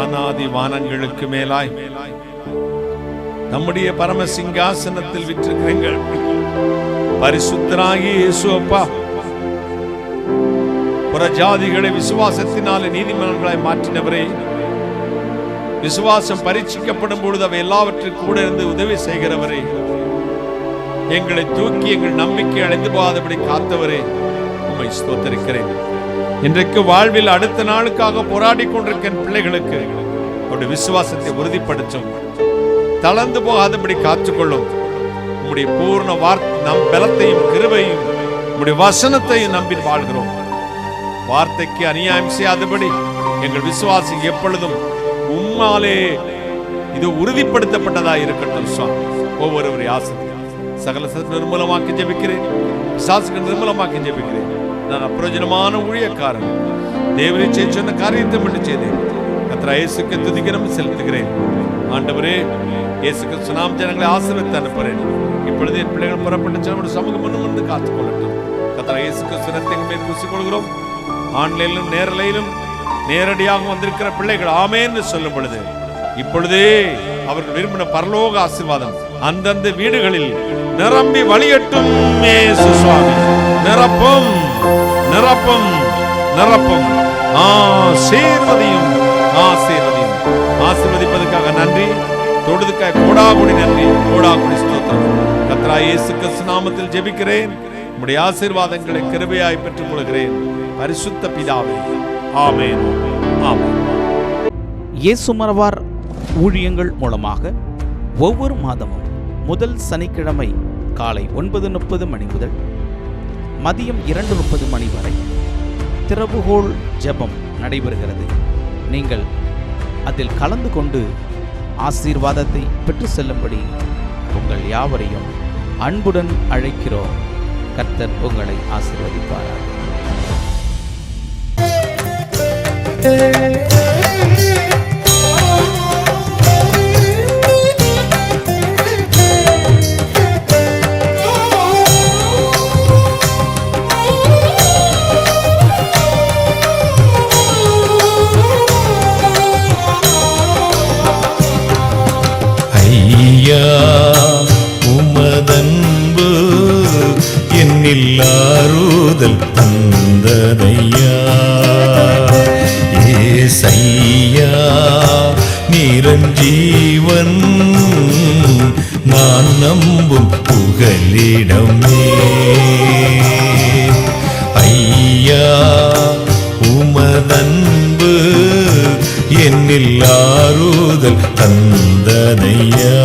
வானாதி வானங்களுக்கு மேலாய் நம்முடைய பரம சிங்காசனத்தில் விற்றிருக்கிறீர்கள் பரிசுத்தராகிய இயேசு அப்பா, புறஜாதிகளை விசுவாசத்தினாலே நீதிமான்களாய் மாற்றினவரே, விசுவாசம் பரீட்சிக்கப்படும் பொழுது அவை எல்லாவற்றிற்கும் கூட இருந்து உதவி செய்கிறவரே, எங்களை தூக்கி எங்கள் நம்பிக்கை அடைந்து போகாதபடி காத்தவரே, உம்மை ஸ்தோத்தரிக்கிறேன். இன்றைக்கு வாழ்வில் அடுத்த நாளுக்காக போராடி கொண்டிருக்கிற பிள்ளைகளுக்கு அவருடைய விசுவாசத்தை உறுதிப்படுத்தும், தளர்ந்து போகாதபடி காத்துக்கொள்ளும். உம்முடைய பூர்ண நம் பலத்தையும் கிருபையும் உம்முடைய வசனத்தையும் நம்பி வாழ்கிறோம். வார்த்தைக்கு அநியாயம் செய்யாதபடி எங்கள் விசுவாசம் எப்பொழுதும் உம்மாலே இது உறுதிப்படுத்தப்பட்டதாக இருக்கட்டும் சுவாமி. ஒவ்வொருவரை ஆசிரியர் சகல நிர்மூலமாக்கி ஜெபிக்கிறேன், விசுவாசங்கள் நிர்மூலமாக்கி ஜெபிக்கிறேன். நான் அப்பிரயோஜனமான ஊழியக்காரன், தேவனை செய்ய சொன்ன காரியத்தை மட்டும் செய்தேன். கர்த்தராகிய இயேசுவுக்கு துதிக்கிறேன் செலுத்துகிறேன். ஆண்டவரே, இயேசு கிறிஸ்து நாம ஜனங்களை ஆசீர்வதித்து அனுப்புகிறேன். இப்பொழுது என் பிள்ளைகள் புறப்பட்டு செல்லும் சமூகம் முன்னிருந்து காத்துக்கொள்ளட்டும். கர்த்தராகிய இயேசு கிறிஸ்து ரத்தத்தின் மேல் பூசிக்கொள்கிறோம். ஆன்லைனிலும் நேரலையிலும் நேரடியாக வந்திருக்கிற பிள்ளைகள் ஆமென்னு சொல்லும் பொழுது இப்பொழுதே அவர்கள் விரும்பின பரலோக ஆசீர்வாதம் அந்தந்த வீடுகளில் நிரம்பி வழியட்டும். இயேசு சுவாமி நிரப்பும் நிரப்பும் நிரப்பும். ஆசீர்வதியும் ஆசீர்வதியும். ஆசீர்வதிப்பதற்காக நன்றி, தொடுதுக்காக கோடாகுடி நன்றி, கோடாகுடி ஸ்தோத்திரம். கர்த்தராகிய இயேசு கிறிஸ்து நாமத்தில் ஜெபிக்கிறேன். உம்முடைய ஆசீர்வாதங்களை கிருபையாய் பெற்றுக் கொள்கிறேன். பரிசுத்த பிதாவே, ஆமென் ஆமென். இயேசு மரவார் ஊழியங்கள் மூலமாக ஒவ்வொரு மாதமும் முதல் சனிக்கிழமை காலை 9:30 மணி முதல் மதியம் 2:30 மணி வரை திறவுகோல் ஜெபம் நடைபெறுகிறது. நீங்கள் அதில் கலந்து கொண்டு ஆசீர்வாதத்தை பெற்று செல்லும்படி உங்கள் யாவரையும் அன்புடன் அழைக்கிறோம். கர்த்தர் உங்களை ஆசீர்வதிப்பாராக. ஐயா, உமதன்பு என்னில் ஆறுதல் தந்ததையா. ஏசையா, நிரஞ்சீவன் நான் நம்பும் புகலிடமே. ஐயா, உமதன்பு என்னில் ஆறுதல் தந்ததையா.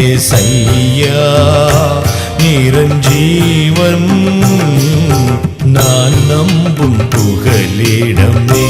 ஏசையா, நிரஞ்சீவன் நான் நம்பும் புகலிடமே.